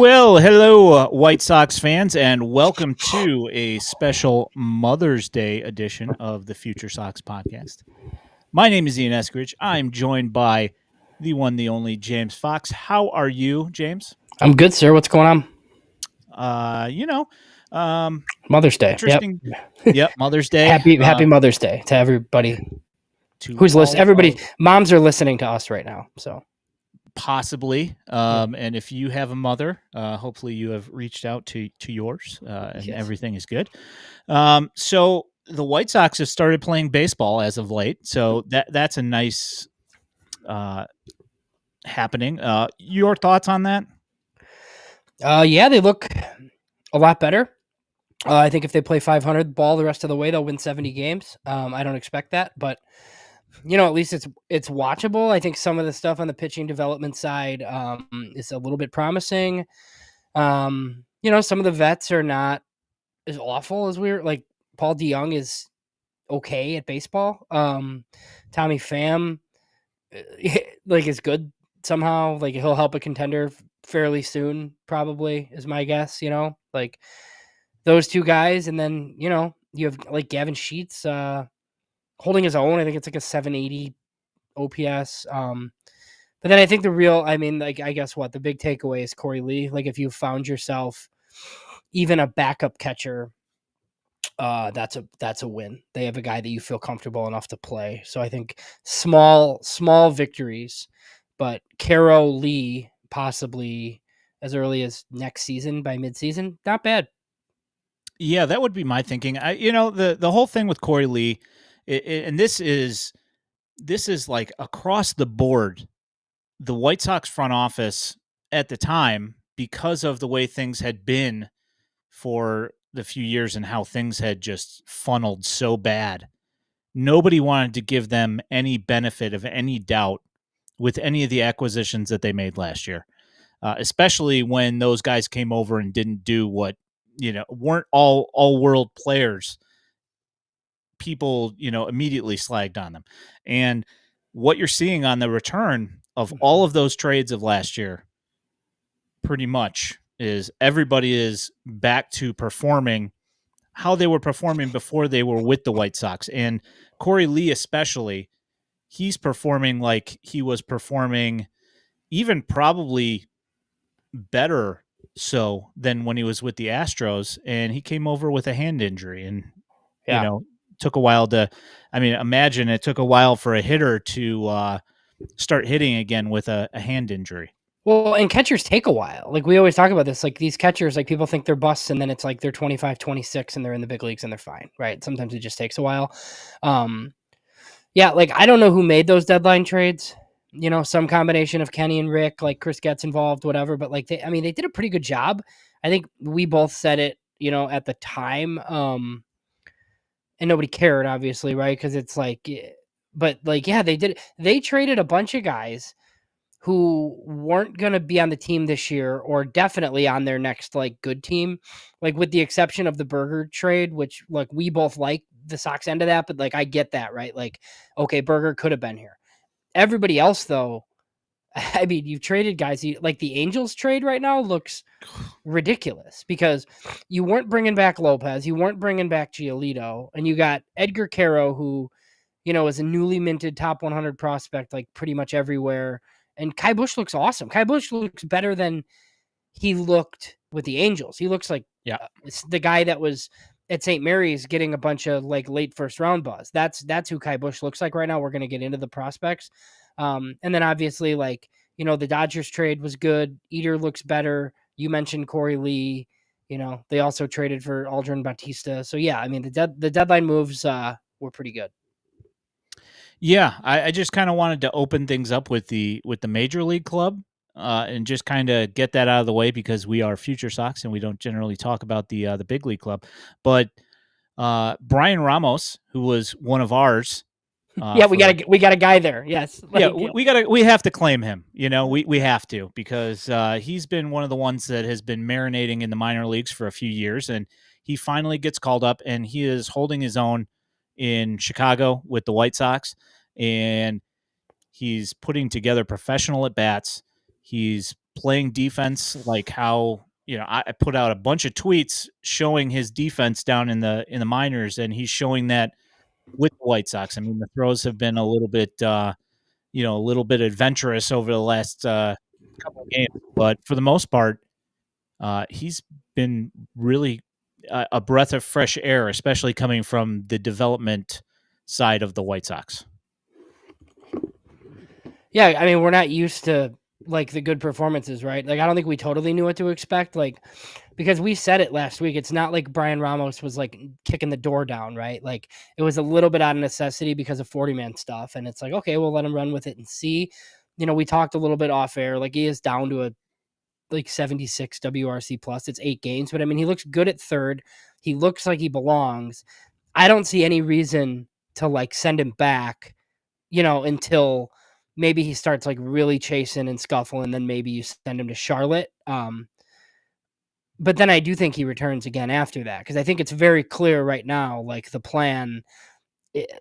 Well, hello, White Sox fans, and welcome to a special Mother's Day edition of the FutureSox podcast. My name is Ian Eskridge. I'm joined by the one, the only James Fox. How are you, James? I'm good, sir. What's going on? Uh, you know, um, Mother's Day. interesting. Yep. Yep, Mother's Day. Happy Mother's Day to everybody To who's listening. all Everybody, of moms are listening to us right now. So possibly. And if you have a mother, hopefully you have reached out to yours, and Yes. everything is good. So the White Sox have started playing baseball as of late, so that's a nice happening. Your thoughts on that? Yeah, they look a lot better. I think if they play 500 ball the rest of the way, they'll win 70 games. I don't expect that, but at least it's watchable. I think some of the stuff on the pitching development side is a little bit promising. Some of the vets are not as awful as like Paul DeYoung is okay at baseball. Tommy Pham like is good somehow. Like he'll help a contender fairly soon, probably is my guess. Like those two guys, and then you have like Gavin Sheets holding his own. I think it's like a 780 OPS. But then I think I guess the big takeaway is Corey Lee. Like if you found yourself even a backup catcher, that's a win. They have a guy that you feel comfortable enough to play. So I think small victories, but Caro Lee possibly as early as next season by midseason, not bad. Yeah, that would be my thinking. The whole thing with Corey Lee, and this is like across the board. The White Sox front office at the time, because of the way things had been for the few years and how things had just funneled so bad, nobody wanted to give them any benefit of any doubt with any of the acquisitions that they made last year, especially when those guys came over and didn't do what, weren't all world players. People, immediately slagged on them. And what you're seeing on the return of all of those trades of last year pretty much is everybody is back to performing how they were performing before they were with the White Sox. And Corey Lee especially, he's performing like he was performing, even probably better so than when he was with the Astros, and he came over with a hand injury, and took a while to, imagine it took a while for a hitter to start hitting again with a hand injury. Well, and catchers take a while. Like we always talk about this, like these catchers, like people think they're busts and then it's like they're 25, 26 and they're in the big leagues and they're fine, right? Sometimes it just takes a while. Yeah, like I don't know who made those deadline trades. Some combination of Kenny and Rick, like Chris gets involved, whatever. But like they did a pretty good job. I think we both said it, at the time. And nobody cared, obviously, right? Because it's like, but like, yeah, they did. They traded a bunch of guys who weren't going to be on the team this year or definitely on their next like good team, like with the exception of the Berger trade, which like we both like the Sox end of that, but like I get that, right? Like, okay, Berger could have been here. Everybody else though, you've traded guys like the Angels trade right now looks ridiculous because you weren't bringing back Lopez, you weren't bringing back Giolito, and you got Edgar Caro, who, is a newly minted top 100 prospect, like pretty much everywhere. And Kai Busch looks awesome. Kai Busch looks better than he looked with the Angels. He looks like it's the guy that was at St. Mary's getting a bunch of like late first round buzz. That's who Kai Busch looks like right now. We're going to get into the prospects. And then obviously like, the Dodgers trade was good. Eater looks better. You mentioned Corey Lee. They also traded for Aldrin Bautista. So yeah, the deadline moves were pretty good. Yeah, I just kind of wanted to open things up with the Major League Club, and just kind of get that out of the way because we are Future Sox and we don't generally talk about the Big League Club. But Brian Ramos, who was one of ours, yeah, we got a guy there. Yes, we have to claim him. We have to because he's been one of the ones that has been marinating in the minor leagues for a few years, and he finally gets called up, and he is holding his own in Chicago with the White Sox, and he's putting together professional at bats. He's playing defense, like how I put out a bunch of tweets showing his defense down in the minors, and he's showing that with the White Sox. I mean, the throws have been a little bit a little bit adventurous over the last couple of games, but for the most part, he's been really a breath of fresh air, especially coming from the development side of the White Sox. Yeah, I mean, we're not used to like the good performances, right? Like I don't think we totally knew what to expect, like because we said it last week. It's not like Brian Ramos was like kicking the door down, right? Like it was a little bit out of necessity because of 40-man stuff. And it's like, okay, we'll let him run with it and see. We talked a little bit off air. Like he is down to a like 76 WRC plus. It's 8 games, but I mean, he looks good at third. He looks like he belongs. I don't see any reason to like send him back, until maybe he starts like really chasing and scuffling, and then maybe you send him to Charlotte. But then I do think he returns again after that because I think it's very clear right now, like the plan,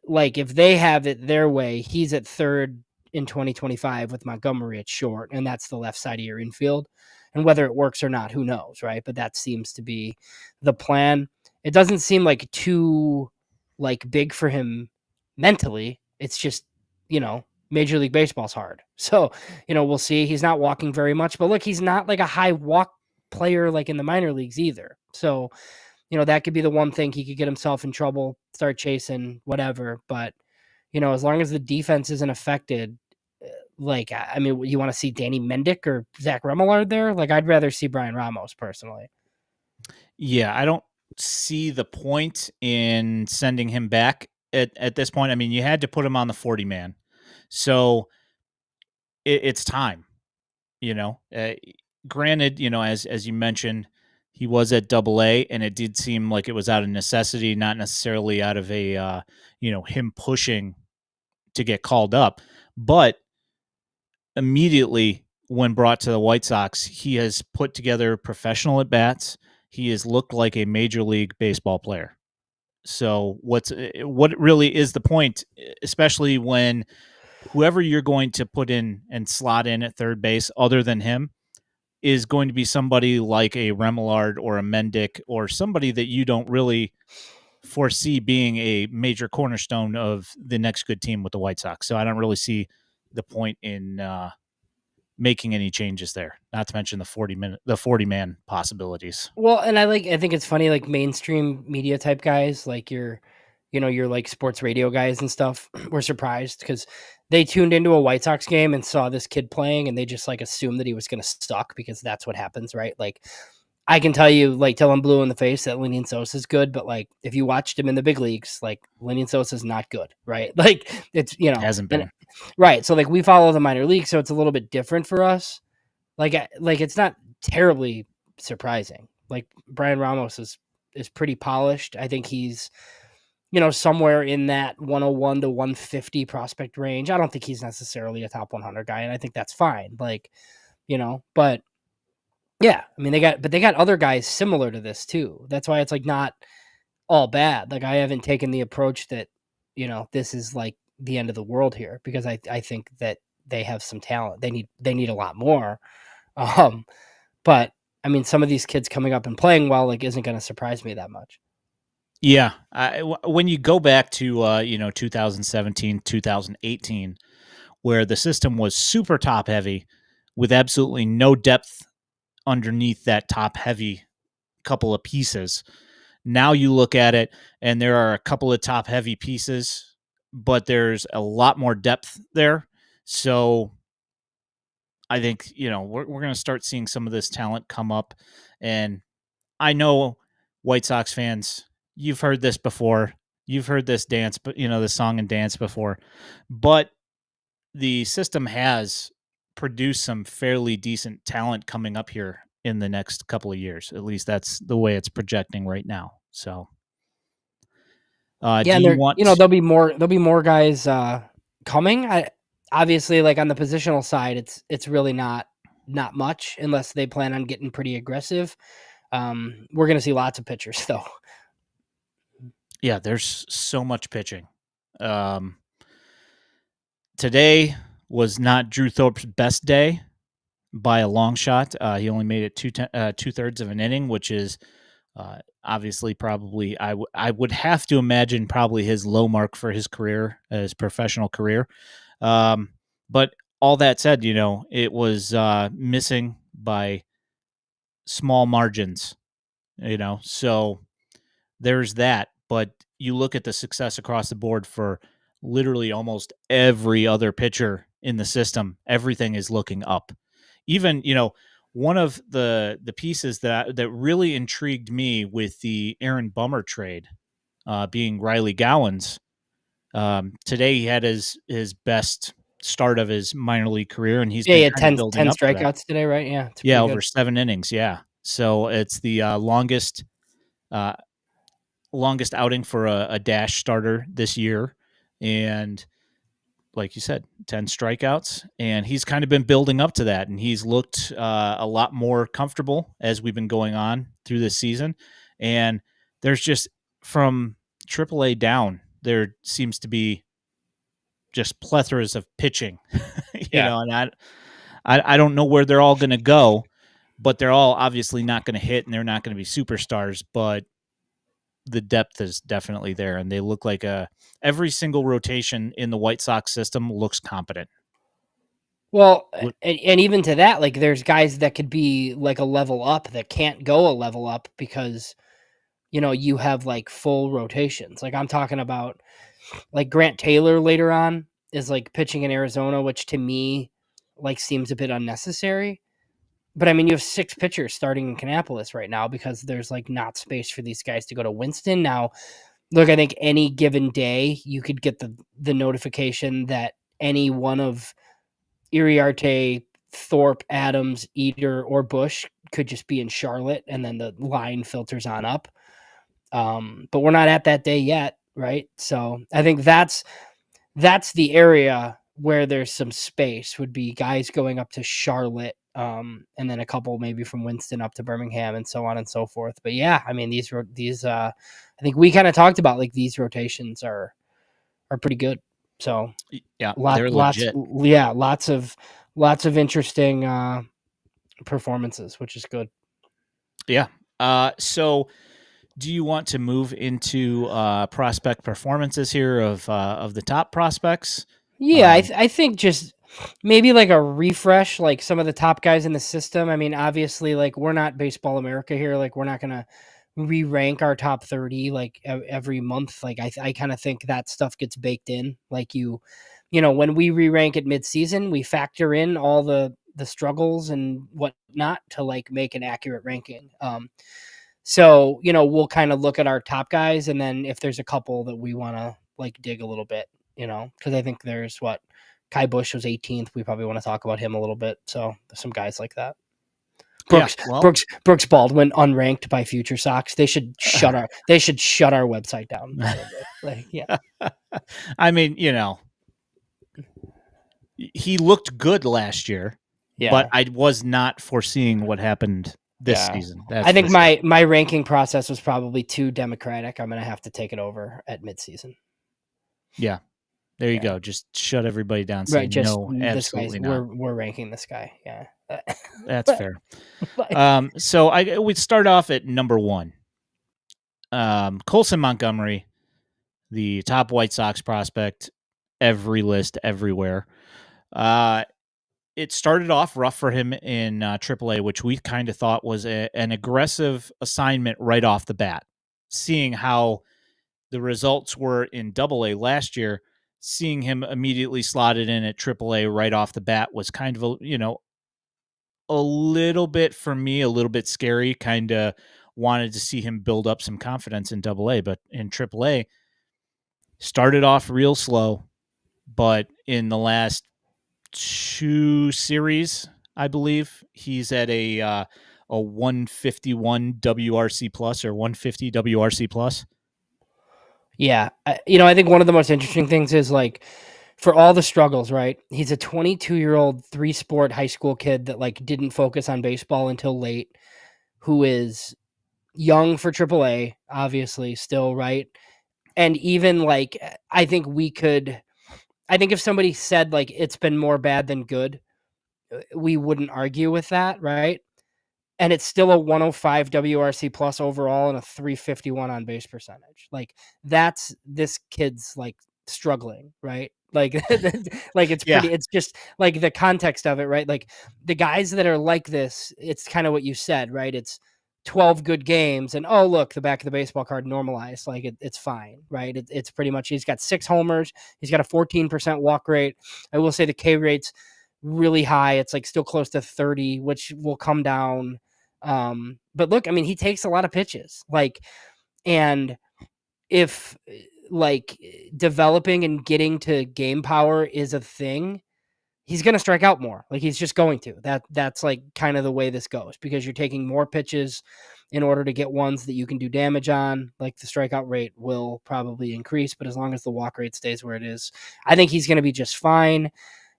like if they have it their way, he's at third in 2025 with Montgomery at short, and that's the left side of your infield. And whether it works or not, who knows, right? But that seems to be the plan. It doesn't seem like too like big for him mentally. It's just, Major League Baseball's hard. So, we'll see. He's not walking very much, but look, he's not like a high walk player like in the minor leagues either. So, that could be the one thing he could get himself in trouble, start chasing, whatever. But, as long as the defense isn't affected, like, I mean, you want to see Danny Mendick or Zach Remillard there? Like, I'd rather see Brian Ramos personally. Yeah, I don't see the point in sending him back at this point. I mean, you had to put him on the 40 man. So it's time, you know. Granted, as you mentioned, he was at Double A, and it did seem like it was out of necessity, not necessarily out of a him pushing to get called up. But immediately when brought to the White Sox, he has put together professional at bats. He has looked like a major league baseball player. So what really is the point, especially when whoever you're going to put in and slot in at third base, other than him, is going to be somebody like a Remillard or a Mendick or somebody that you don't really foresee being a major cornerstone of the next good team with the White Sox. So I don't really see the point in making any changes there. Not to mention the 40-man possibilities. Well, and I think it's funny, like mainstream media type guys, like your like sports radio guys and stuff were surprised because they tuned into a White Sox game and saw this kid playing and they just like assumed that he was going to suck because that's what happens, right? Like I can tell you, like, till I'm blue in the face that Lenyn Sosa is good, but like if you watched him in the big leagues, like Lenyn Sosa is not good, right? Like it's Hasn't been. right. So like we follow the minor league, so it's a little bit different for us. Like it's not terribly surprising. Like Brian Ramos is pretty polished. I think he's somewhere in that 101 to 150 prospect range. I don't think he's necessarily a top 100 guy, and I think that's fine. Like, but yeah, I mean they got other guys similar to this too. That's why it's like not all bad. Like I haven't taken the approach that this is like the end of the world here because I think that they have some talent. They need a lot more. But I mean, some of these kids coming up and playing well, like, isn't going to surprise me that much. Yeah, when you go back to 2017, 2018, where the system was super top heavy, with absolutely no depth underneath that top heavy couple of pieces. Now you look at it, and there are a couple of top heavy pieces, but there's a lot more depth there. So I think we're going to start seeing some of this talent come up, and I know White Sox fans, you've heard this before. You've heard this dance, but the song and dance before. But the system has produced some fairly decent talent coming up here in the next couple of years. At least that's the way it's projecting right now. So, Yeah, do and you there, want? there'll be more guys coming. I obviously like on the positional side, it's really not much unless they plan on getting pretty aggressive. We're gonna see lots of pitchers though. Yeah, there's so much pitching. Um, Today was not Drew Thorpe's best day. by a long shot. He only made it 2/3 of an inning, which is obviously probably I would have to imagine probably his low mark for his career, his professional career. Um, but all that said, it was missing by small margins. So there's that. But you look at the success across the board for literally almost every other pitcher in the system. Everything is looking up. Even one of the pieces that really intrigued me with the Aaron Bummer trade, being Riley Gowan's. Today he had his best start of his minor league career, and he's Yeah, been yeah, kind of 10 building 10 up to that. strikeouts today, right? Yeah, it's Yeah, pretty over good. 7 innings. Yeah, so it's the uh, longest outing for a dash starter this year, and like you said, 10 strikeouts, and he's kind of been building up to that, and he's looked a lot more comfortable as we've been going on through this season. And there's just from AAA down, there seems to be just plethoras of pitching, Yeah. and I don't know where they're all going to go, but they're all obviously not going to hit, and they're not going to be superstars, but the depth is definitely there, and they look like every single rotation in the White Sox system looks competent. Well, Look, and even to that, like there's guys that could be like a level up that can't go a level up because you have like full rotations. Like I'm talking about like Grant Taylor later on is like pitching in Arizona, which to me like seems a bit unnecessary. But I mean, you have 6 pitchers starting in Kannapolis right now because there's like not space for these guys to go to Winston. Now, look, I think any given day you could get the notification that any one of Iriarte, Thorpe, Adams, Eater, or Bush could just be in Charlotte, and then the line filters on up. But we're not at that day yet, right? So I think that's the area where there's some space would be guys going up to Charlotte, and then a couple maybe from Winston up to Birmingham and so on and so forth. But yeah, I mean these I think we kind of talked about like these rotations are pretty good. So yeah, they're lots legit. yeah, lots of interesting performances, which is good. Yeah. So do you want to move into prospect performances here of the top prospects? Yeah, I think just maybe like a refresh, like some of the top guys in the system. I mean, obviously, like we're not Baseball America here. Like we're not gonna re-rank our top 30 like every month. Like I kind of think that stuff gets baked in. Like when we re-rank at mid-season, we factor in all the struggles and whatnot to like make an accurate ranking. So we'll kind of look at our top guys, and then if there's a couple that we want to like dig a little bit, because I think there's Kai Bush was 18th. We probably want to talk about him a little bit. So there's some guys like that. Yeah. Brooks Well, Brooks Brooks Baldwin unranked by FutureSox. They should shut our website down. Probably. Like, yeah, I mean, he looked good last year, but yeah, I was not foreseeing what happened this yeah. season. That's I for think sure. my ranking process was probably too democratic. I'm gonna have to take it over at midseason. Yeah. There you Yeah. go. Just shut everybody down. Say Right, just no, this guy's absolutely not. we're ranking this guy. Yeah. That's But fair. but So we start off at number one. Colson Montgomery, the top White Sox prospect, every list, everywhere. Uh, it started off rough for him in AAA, which we kind of thought was an aggressive assignment right off the bat. Seeing how the results were in AA last year, seeing him immediately slotted in at AAA right off the bat was kind of a little bit for me, a little bit scary. Kind of wanted to see him build up some confidence in AA, but in AAA, started off real slow. But in the last 2 series, I believe he's at a 151 WRC plus or 150 WRC plus. yeah, I think one of the most interesting things is like for all the struggles, right? He's a 22-year-old 3-sport high school kid that like didn't focus on baseball until late, who is young for AAA, obviously still, right? And even like I think if somebody said like it's been more bad than good, we wouldn't argue with that, right? And it's still a 105 WRC plus overall and a 351 on base percentage. Like that's this kid's like struggling, right? Like like it's Yeah. pretty, it's just like the context of it, right? Like the guys that are like this, it's kind of what you said, right? It's 12 good games and oh look, the back of the baseball card normalized, like it's fine, right? It's pretty much, he's got 6 homers, he's got a 14% walk rate. I will say the K rate's really high, it's like still close to 30, which will come down. But look, I mean, he takes a lot of pitches, like, and if like developing and getting to game power is a thing, he's going to strike out more. Like he's just going to. That's like kind of the way this goes, because you're taking more pitches in order to get ones that you can do damage on. Like the strikeout rate will probably increase, but as long as the walk rate stays where it is, I think he's going to be just fine.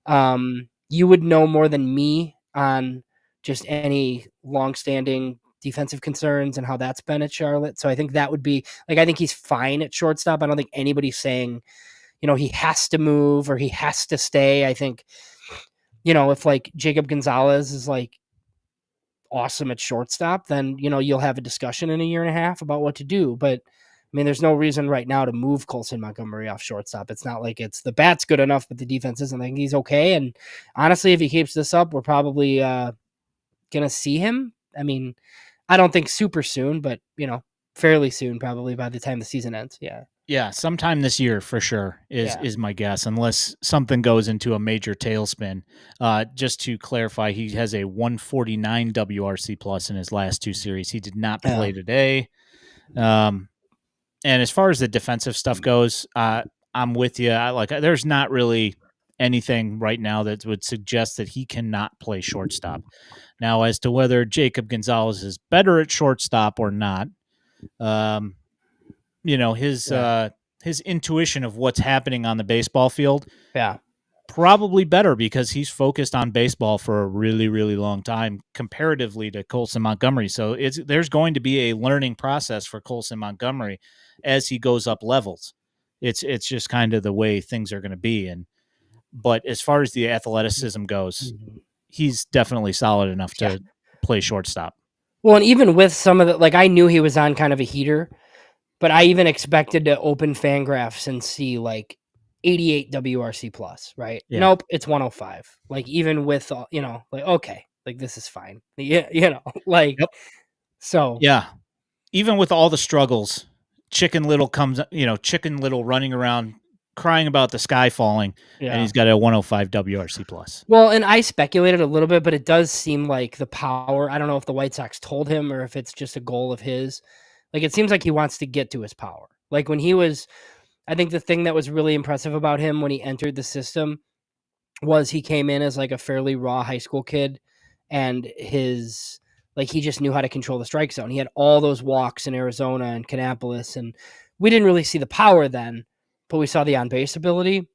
You would know more than me on just any longstanding defensive concerns and how that's been at Charlotte. So I think that would be like, I think he's fine at shortstop. I don't think anybody's saying, he has to move or he has to stay. I think, if like Jacob Gonzalez is like awesome at shortstop, then, you'll have a discussion in a year and a half about what to do. But I mean, there's no reason right now to move Colson Montgomery off shortstop. It's not like it's the bat's good enough, but the defense isn't. I think he's okay. And honestly, if he keeps this up, we're probably going to see him. I mean, I don't think super soon, but, fairly soon, probably by the time the season ends. Yeah. Yeah, sometime this year for sure is my guess, unless something goes into a major tailspin. Just to clarify, he has a 149 WRC plus in his last 2 series. He did not play today. And as far as the defensive stuff goes, I'm with you. There's not really anything right now that would suggest that he cannot play shortstop. Now, as to whether Jacob Gonzalez is better at shortstop or not, his intuition of what's happening on the baseball field, probably better because he's focused on baseball for a really, really long time comparatively to Colson Montgomery. So there's going to be a learning process for Colson Montgomery as he goes up levels. It's just kind of the way things are going to be. But as far as the athleticism goes, he's definitely solid enough to play shortstop. Well, and even with some of the, like, I knew he was on kind of a heater, but I even expected to open Fangraphs and see like 88 WRC plus, right? Yeah. Nope, it's 105. Like even with, like, okay, like this is fine. Yeah, like, so. Yeah. Even with all the struggles, Chicken Little running around crying about the sky falling, and he's got a 105 WRC plus. Well, and I speculated a little bit, but it does seem like the power, I don't know if the White Sox told him or if it's just a goal of his. Like, it seems like he wants to get to his power. Like when he was, I think the thing that was really impressive about him when he entered the system was he came in as like a fairly raw high school kid, and he just knew how to control the strike zone. He had all those walks in Arizona and Kannapolis, and we didn't really see the power then, but we saw the on base ability.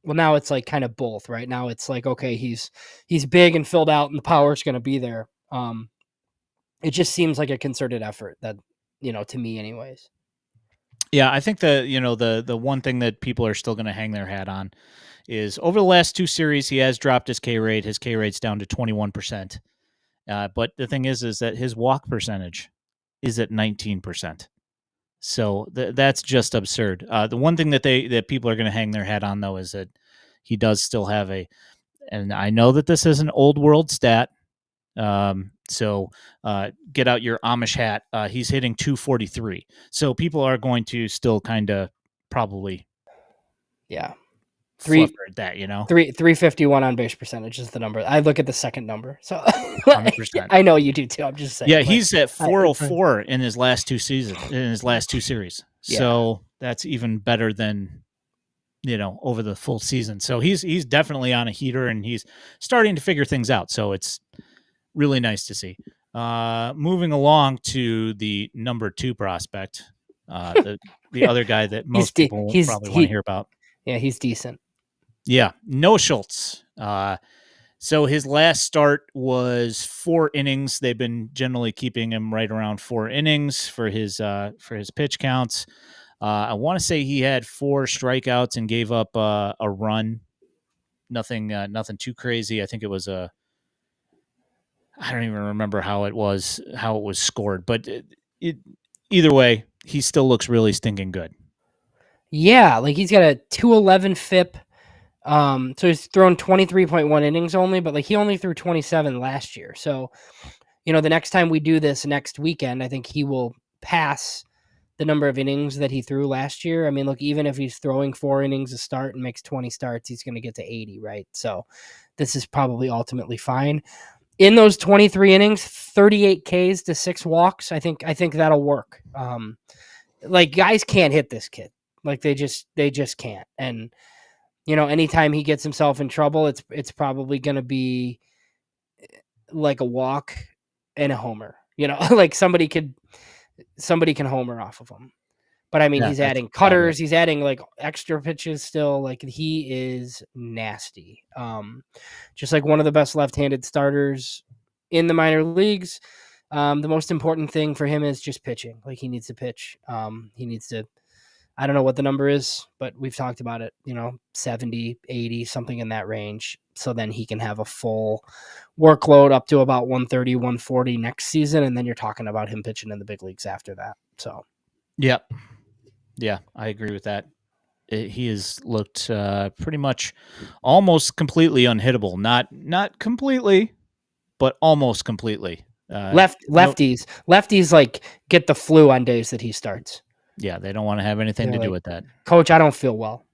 Well, now it's like kind of both, right? Now it's like, okay, he's big and filled out and the power is going to be there. It just seems like a concerted effort that, to me anyways. Yeah, I think the one thing that people are still going to hang their hat on is over the last 2 series, he has dropped his K rate. His K rate's down to 21%. But the thing is that his walk percentage is at 19%. So that's just absurd. The one thing that people are going to hang their hat on, though, is that he does still have and I know that this is an old world stat. So get out your Amish hat. He's hitting 243. So people are going to still kind of probably fluffer that, 351 on base percentage is the number. I look at the second number. So 100%. I know you do too. I'm just saying. Yeah, he's at 404 in his last 2 series. So that's even better than over the full season. So he's definitely on a heater and he's starting to figure things out. So it's really nice to see. Moving along to the number 2 prospect, the other guy that most people probably want to hear about. Yeah, he's decent. Yeah, no Schultz. So his last start was 4 innings. They've been generally keeping him right around 4 innings for his pitch counts. I want to say he had 4 strikeouts and gave up a run. Nothing too crazy. I think it was a I don't even remember how it was scored, but either way, he still looks really stinking good. Yeah, like he's got a 211 FIP. So he's thrown 23.1 innings only, but like he only threw 27 last year. So, the next time we do this next weekend, I think he will pass the number of innings that he threw last year. I mean, look, even if he's throwing 4 innings a start and makes 20 starts, he's going to get to 80, right? So this is probably ultimately fine. In those 23 innings, 38 Ks to 6 walks. I think that'll work. Like guys can't hit this kid. Like they just can't. And anytime he gets himself in trouble, it's probably going to be like a walk and a homer. Like somebody can homer off of him. But I mean, Yeah, he's that's adding about it. cutters, he's adding like extra pitches still. Like he is nasty. Just like one of the best left-handed starters in the minor leagues. The most important thing for him is just pitching. Like he needs to pitch. He needs to, I don't know what the number is, but we've talked about it, 70, 80, something in that range. So then he can have a full workload up to about 130, 140 next season. And then you're talking about him pitching in the big leagues after that. So, Yep. Yeah, I agree with that. He has looked pretty much almost completely unhittable. Not completely, but almost completely. No, lefties like get the flu on days that he starts. yeah, they don't want to have anything They're to do like, with that. Coach, I don't feel well.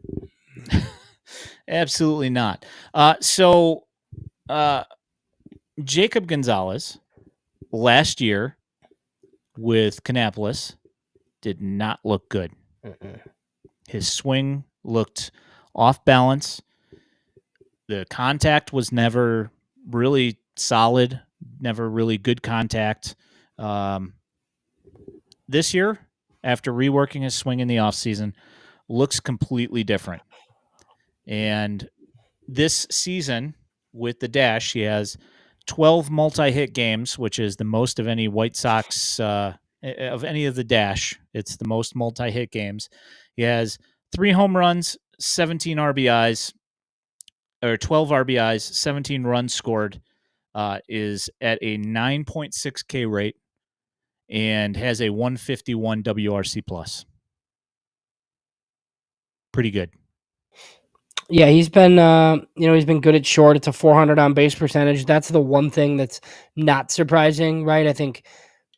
Absolutely not. So Jacob Gonzalez last year with Kannapolis did not look good. Mm-mm. His swing looked off balance. The contact was never really solid, never really good contact. This year, after reworking his swing in the offseason, looks completely different. And this season, with the Dash, he has 12 multi-hit games, which is the most of any White Sox of any of the Dash. It's the most multi-hit games. He has 3 home runs, 17 RBIs, or 12 RBIs, 17 runs scored. Is at a 9.6 K rate and has a 151 WRC plus. Pretty good. Yeah, he's been he's been good at short. It's a 400 on base percentage. That's the one thing that's not surprising, right? I think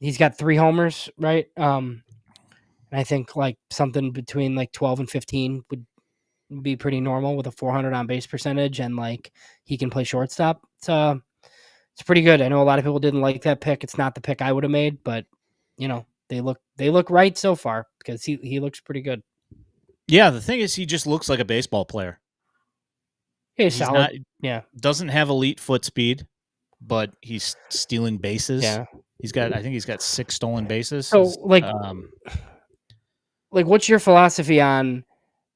he's got 3 homers, right? And I think like something between like 12 and 15 would be pretty normal with a 400 on base percentage, and like he can play shortstop. It's pretty good. I know a lot of people didn't like that pick. It's not the pick I would have made, but they look right so far because he looks pretty good. Yeah, the thing is, he just looks like a baseball player. Yeah, he's He's solid. not Yeah, doesn't have elite foot speed, but he's stealing bases. yeah. I think he's got 6 stolen bases. So like, what's your philosophy on?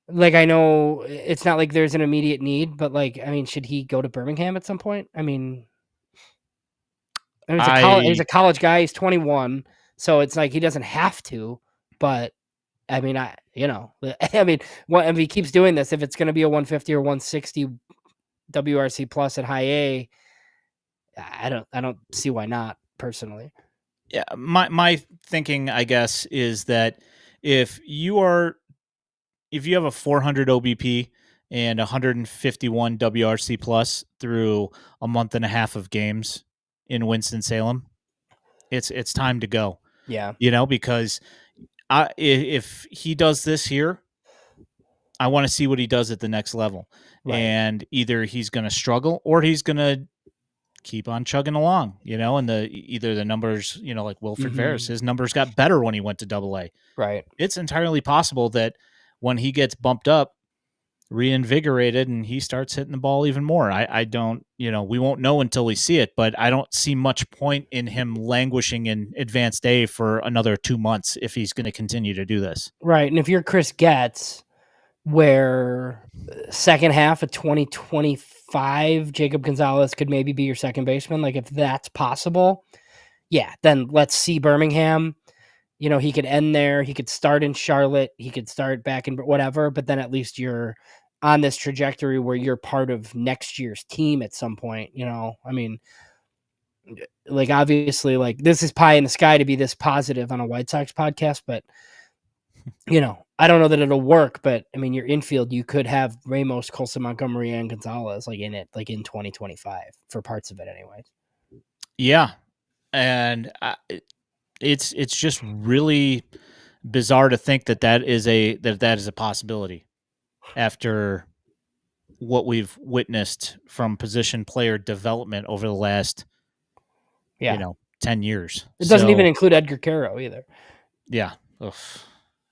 Like, I know it's not like there's an immediate need, but like, I mean, should he go to Birmingham at some point? I mean, he's I a college guy. He's 21, so it's like he doesn't have to. But I mean, I mean, what if he keeps doing this? If it's going to be a 150 or 160 WRC plus at high A, I don't see why not personally. yeah, my thinking, I guess, is that if you are if you have a 400 OBP and 151 WRC plus through a month and a half of games in Winston-Salem, it's time to go. Yeah, Because if he does this here, I want to see what he does at the next level. right. And either he's going to struggle or he's going to keep on chugging along, and either the numbers, like Wilfred Ferris, Hmm. his numbers got better when he went to Double A. Right. It's entirely possible that when he gets bumped up, reinvigorated, and he starts hitting the ball even more. I don't, we won't know until we see it, but I don't see much point in him languishing in advanced A for another 2 months if he's going to continue to do this. Right. And if you're Chris Getz, where second half of 2025, Jacob Gonzalez could maybe be your second baseman, like if that's possible, yeah, then let's see Birmingham. He could end there. He could start in Charlotte. He could start back in whatever, but then at least you're on this trajectory where you're part of next year's team at some point. I mean, like obviously like this is pie in the sky to be this positive on a White Sox podcast, but I don't know that it'll work, but I mean, your infield, you could have Ramos, Colson, Montgomery, and Gonzalez like in it, like in 2025 for parts of it, anyways. Yeah, and it's just really bizarre to think that is a possibility after what we've witnessed from position player development over the last Yeah, 10 years. it doesn't even So include Edgar Caro either. yeah,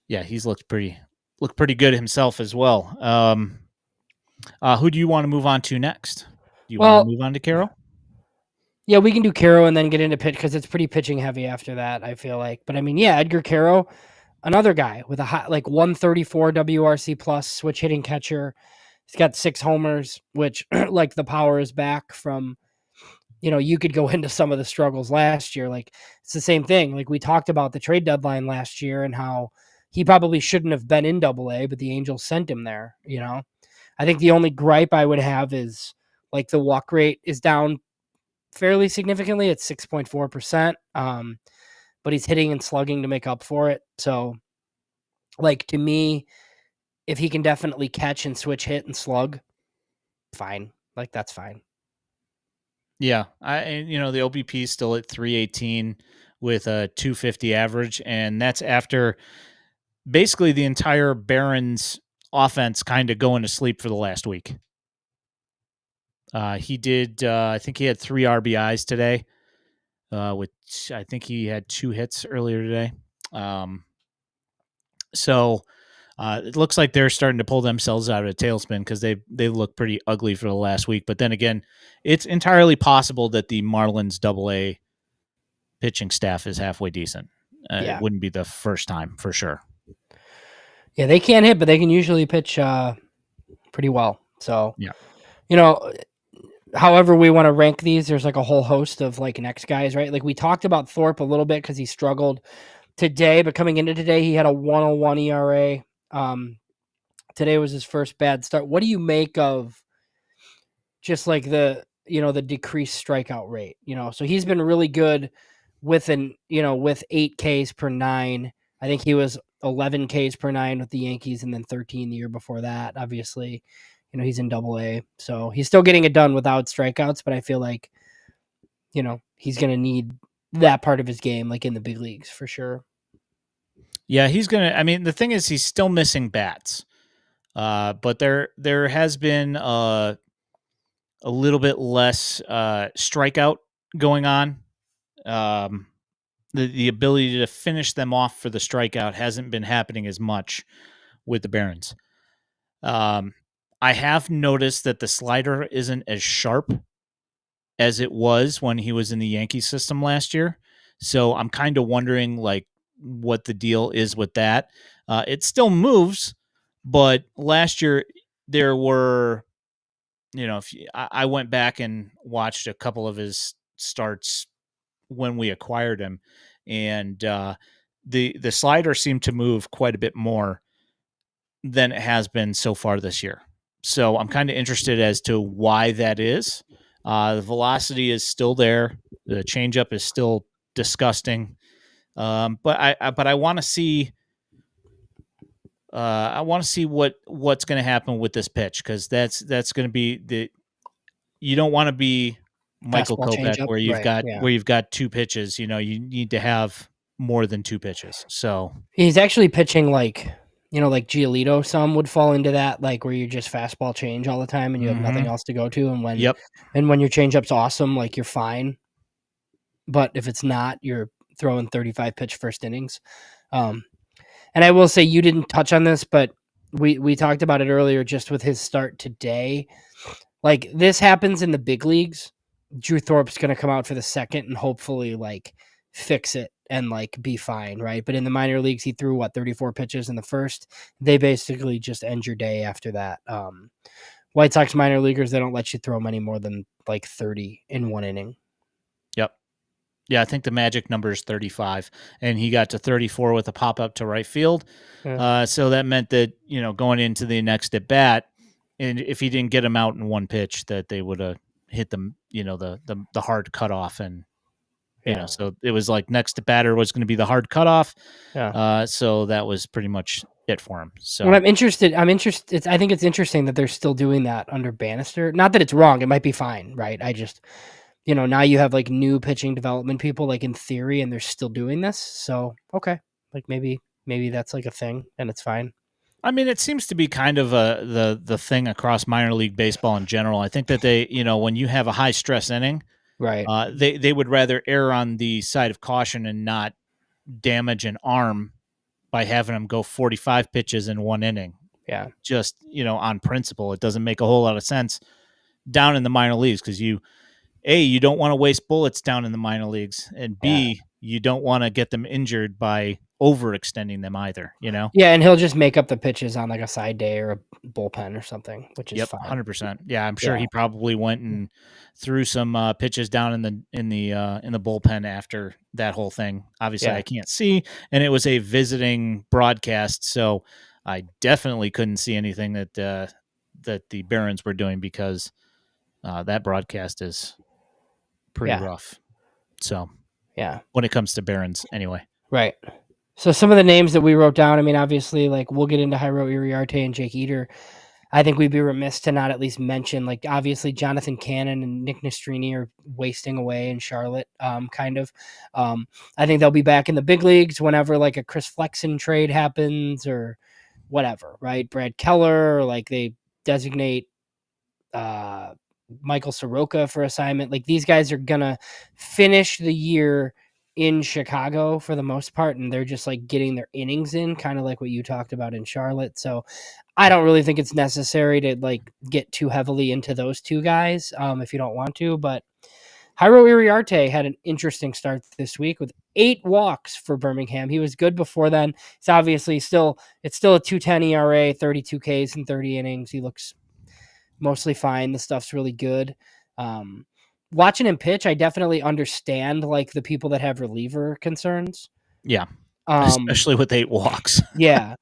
yeah, he's looked pretty good himself as well. Who do you want to move on to next? Do you want to Well, move on to Carroll? yeah, we can do Caro and then get into pitch because it's pretty pitching heavy after that, I feel like. But I mean, yeah, Edgar Caro, another guy with a hot, like 134 WRC plus switch hitting catcher. He's got 6 homers, which like the power is back from, you could go into some of the struggles last year. Like it's the same thing. Like we talked about the trade deadline last year and how he probably shouldn't have been in AA, but the Angels sent him there. I think the only gripe I would have is like the walk rate is down fairly significantly at 6.4%. But he's hitting and slugging to make up for it. So, like to me, if he can definitely catch and switch hit and slug, fine. Like that's fine. Yeah, the OBP is still at 318 with a 250 average, and that's after basically the entire Barons offense kind of going to sleep for the last week. He did, I think he had 3 RBIs today, which I think he had 2 hits earlier today. So it looks like they're starting to pull themselves out of a tailspin because they look pretty ugly for the last week. But then again, it's entirely possible that the Marlins AA pitching staff is halfway decent. Yeah. It wouldn't be the first time for sure. Yeah, they can't hit, but they can usually pitch pretty well. So, yeah, however we want to rank these, there's like a whole host of like next guys, right? Like we talked about Thorpe a little bit because he struggled today, but coming into today, he had a 101 ERA. Today was his first bad start. What do you make of just like the decreased strikeout rate? So he's been really good with with 8 Ks per 9. I think he was 11 Ks per 9 with the Yankees and then 13 the year before that. Obviously, he's in AA. So he's still getting it done without strikeouts, but I feel like, he's going to need that part of his game, like in the big leagues for sure. Yeah, he's going to, I mean, the thing is he's still missing bats. But there has been a little bit less strikeout going on. The ability to finish them off for the strikeout hasn't been happening as much with the Barons. I have noticed that the slider isn't as sharp as it was when he was in the Yankee system last year. So I'm kind of wondering like what the deal is with that. It still moves, but last year there were, I went back and watched a couple of his starts when we acquired him, and the slider seemed to move quite a bit more than it has been so far this year. So I'm kind of interested as to why that is. The velocity is still there. The changeup is still disgusting. But I want to see. I want to see what's going to happen with this pitch because that's going to be the. You don't want to be Michael Fastball Kopech changeup, where you've right, got yeah. where you've got 2 pitches. You need to have more than 2 pitches. So he's actually pitching like like Giolito. Some would fall into that, like where you just fastball change all the time and you have nothing else to go to. And when your changeup's awesome, like you're fine. But if it's not, you're throwing 35 pitch first innings. And I will say you didn't touch on this, but we talked about it earlier just with his start today. Like this happens in the big leagues. Drew Thorpe's going to come out for the second and hopefully like fix it and like be fine, right? But in the minor leagues, he threw 34 pitches in the first. They basically just end your day after that. White Sox minor leaguers, they don't let you throw many more than like 30 in one inning. Yep. Yeah, I think the magic number is 35, and he got to 34 with a pop up to right field. Yeah. So that meant that going into the next at bat, and if he didn't get him out in one pitch, that they would have hit the the hard cutoff, and so it was like next to batter was going to be the hard cutoff. Yeah. So that was pretty much it for him. So Well, I'm interested. I think it's interesting that they're still doing that under Bannister. Not that it's wrong. It might be fine, right? I just, now you have like new pitching development people, like in theory, and they're still doing this. So okay, like maybe that's like a thing, and it's fine. I mean, it seems to be kind of the thing across minor league baseball in general. I think that they, when you have a high stress inning, Right. they would rather err on the side of caution and not damage an arm by having them go 45 pitches in one inning. Yeah. Just, on principle, it doesn't make a whole lot of sense down in the minor leagues because you don't want to waste bullets down in the minor leagues, and B, you don't want to get them injured by overextending them either, Yeah, and he'll just make up the pitches on like a side day or a bullpen or something, which is Yep, fine. 100%. Yeah, I'm sure Yeah. he probably went and threw some pitches down in the bullpen after that whole thing. Obviously, Yeah. I can't see, and it was a visiting broadcast, so I definitely couldn't see anything that the Barons were doing because that broadcast is pretty rough. So Yeah. when it comes to Barons, anyway. Right. So some of the names that we wrote down, I mean, obviously, like we'll get into Jairo Iriarte and Jake Eater. I think we'd be remiss to not at least mention, like, obviously Jonathan Cannon and Nick Nastrini are wasting away in Charlotte, kind of. I think they'll be back in the big leagues whenever, like, a Chris Flexen trade happens or whatever, right? Brad Keller, or, like, they designate Michael Soroka for assignment. Like, these guys are going to finish the year in Chicago for the most part, and they're just, like, getting their innings in, kind of like what you talked about in Charlotte. So I don't really think it's necessary to like get too heavily into those two guys if you don't want to. But Jairo Iriarte had an interesting start this week with 8 walks for Birmingham. He was good before then. It's obviously still a 2.10 ERA, 32 Ks in 30 innings. He looks mostly fine. The stuff's really good. Watching him pitch, I definitely understand like the people that have reliever concerns. Yeah, especially with 8 walks. Yeah.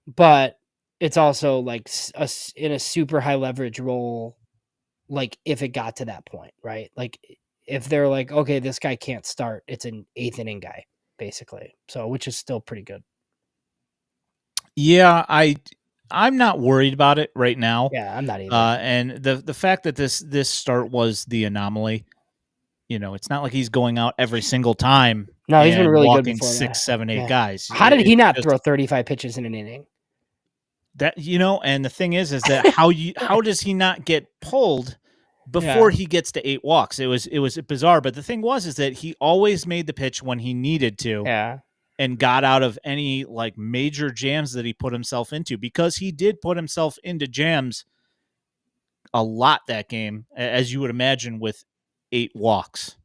But it's also like in a super high leverage role, like if it got to that point, right? Like if they're like, okay, this guy can't start, it's an 8th inning guy, basically. So, which is still pretty good. Yeah, I'm not worried about it right now. Yeah, I'm not either. And the fact that this start was the anomaly, it's not like he's going out every single time. No, he's been really good walking before 6, 7, 8 guys. How did he not throw 35 pitches in an inning? That and the thing is that how does he not get pulled before he gets to 8 walks? It was bizarre, but the thing is that he always made the pitch when he needed to. Yeah. And got out of any like major jams that he put himself into, because he did put himself into jams a lot that game, as you would imagine, with 8 walks.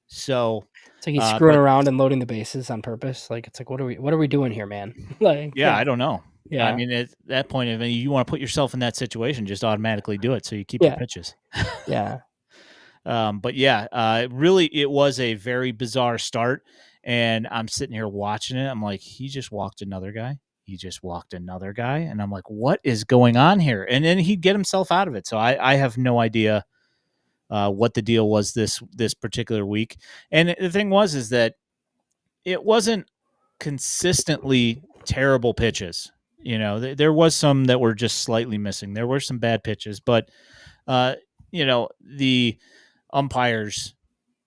So it's like he's screwing around and loading the bases on purpose. Like it's like, what are we doing here, man? Like, yeah, I don't know. Yeah, I mean, at that point, if you want to put yourself in that situation, just automatically do it so you keep your pitches. Yeah. But yeah, really, it was a very bizarre start. And I'm sitting here watching it. I'm like, he just walked another guy. He just walked another guy. And I'm like, what is going on here? And then he'd get himself out of it. So I have no idea what the deal was this particular week. And the thing is that it wasn't consistently terrible pitches. There was some that were just slightly missing. There were some bad pitches, but the umpires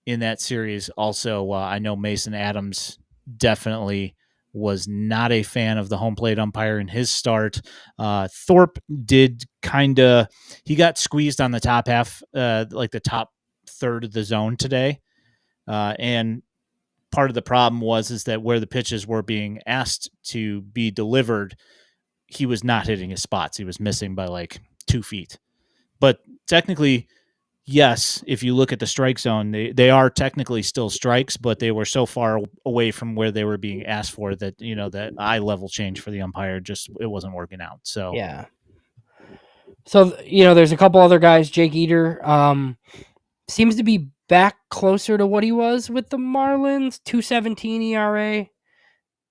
in that series also, I know Mason Adams definitely was not a fan of the home plate umpire in his start. Thorpe did he got squeezed on the top half, like the top third of the zone today. And part of the problem is that where the pitches were being asked to be delivered, he was not hitting his spots. He was missing by like 2 feet. But technically, yes, if you look at the strike zone, they are technically still strikes, but they were so far away from where they were being asked for that, that eye level change for the umpire it wasn't working out. So, yeah. So, there's a couple other guys. Jake Eater seems to be back closer to what he was with the Marlins, 2.17 ERA.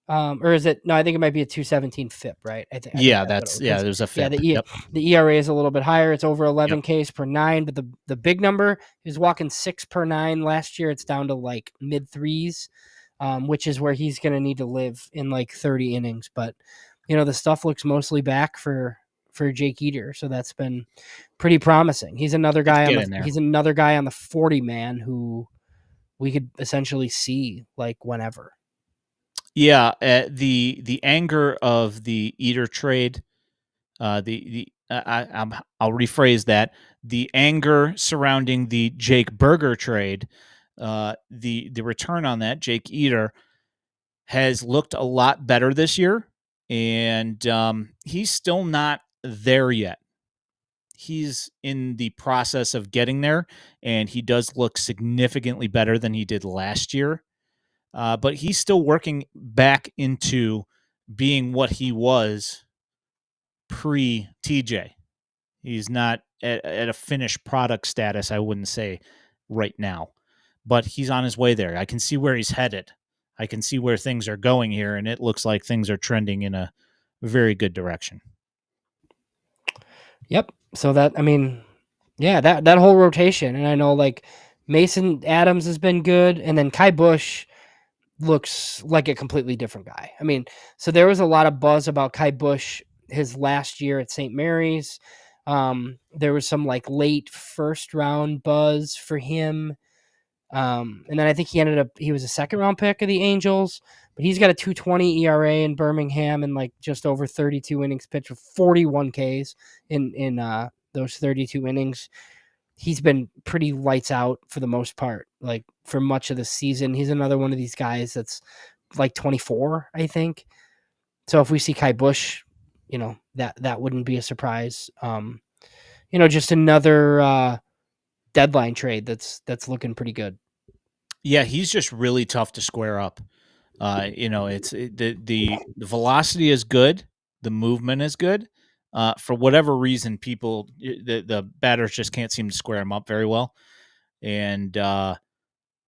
Or is it? No, I think it might be a 217 FIP, right? I think Yeah, that's what it that's was. yeah, 'Cause, there's a yeah, FIP. Yep. the ERA is a little bit higher. It's over Yep. 11 Ks per nine, but the big number is walking 6 per nine. Last year, it's down to like mid threes, which is where he's going to need to live in like 30 innings. But the stuff looks mostly back for Jake Eater, so that's been pretty promising. He's another It's guy on the getting there. he's another guy on the 40 man who we could essentially see like whenever. Yeah, the anger of the Eater trade, I'll rephrase that. The anger surrounding the Jake Berger trade, the return on that Jake Eater has looked a lot better this year, and he's still not there yet. He's in the process of getting there, and he does look significantly better than he did last year. But he's still working back into being what he was pre TJ. He's not at a finished product status, I wouldn't say right now, but he's on his way there. I can see where he's headed. I can see where things are going here, and it looks like things are trending in a very good direction. Yep. So yeah, that whole rotation, and I know like Mason Adams has been good, and then Kai Bush looks like a completely different guy. So there was a lot of buzz about Kai Bush his last year at St. Mary's. There was some like late first round buzz for him. And then I think he was a second round pick of the Angels, but he's got a 2.20 ERA in Birmingham and like just over 32 innings pitched with 41 Ks in those 32 innings. He's been pretty lights out for the most part, like for much of the season. He's another one of these guys that's like 24, I think. So if we see Kai Bush, that wouldn't be a surprise. Just another deadline trade that's looking pretty good. Yeah, he's just really tough to square up. The velocity is good, the movement is good. For whatever reason, the batters just can't seem to square him up very well, and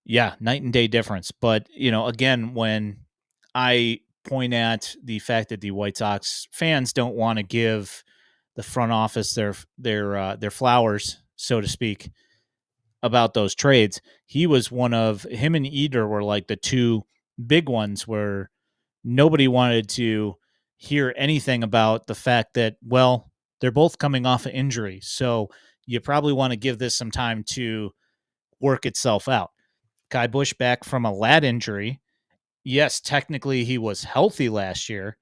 yeah, night and day difference. But again, when I point at the fact that the White Sox fans don't want to give the front office their flowers, so to speak, about those trades, him and Eder were like the two big ones where nobody wanted to hear anything about the fact that, well, they're both coming off of injury. So you probably want to give this some time to work itself out. Kai Bush back from a lat injury. Yes, technically he was healthy last year,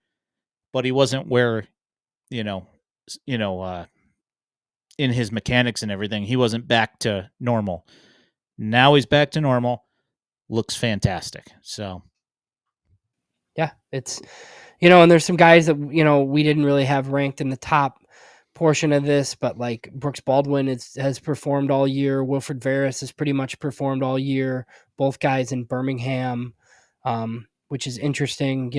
but he wasn't where, you know, you know, in his mechanics and everything, he wasn't back to normal. Now he's back to normal. Looks fantastic. So Yeah, it's and there's some guys that we didn't really have ranked in the top portion of this, but like Brooks Baldwin has performed all year. Wilfred Veras has pretty much performed all year. Both guys in Birmingham, which is interesting.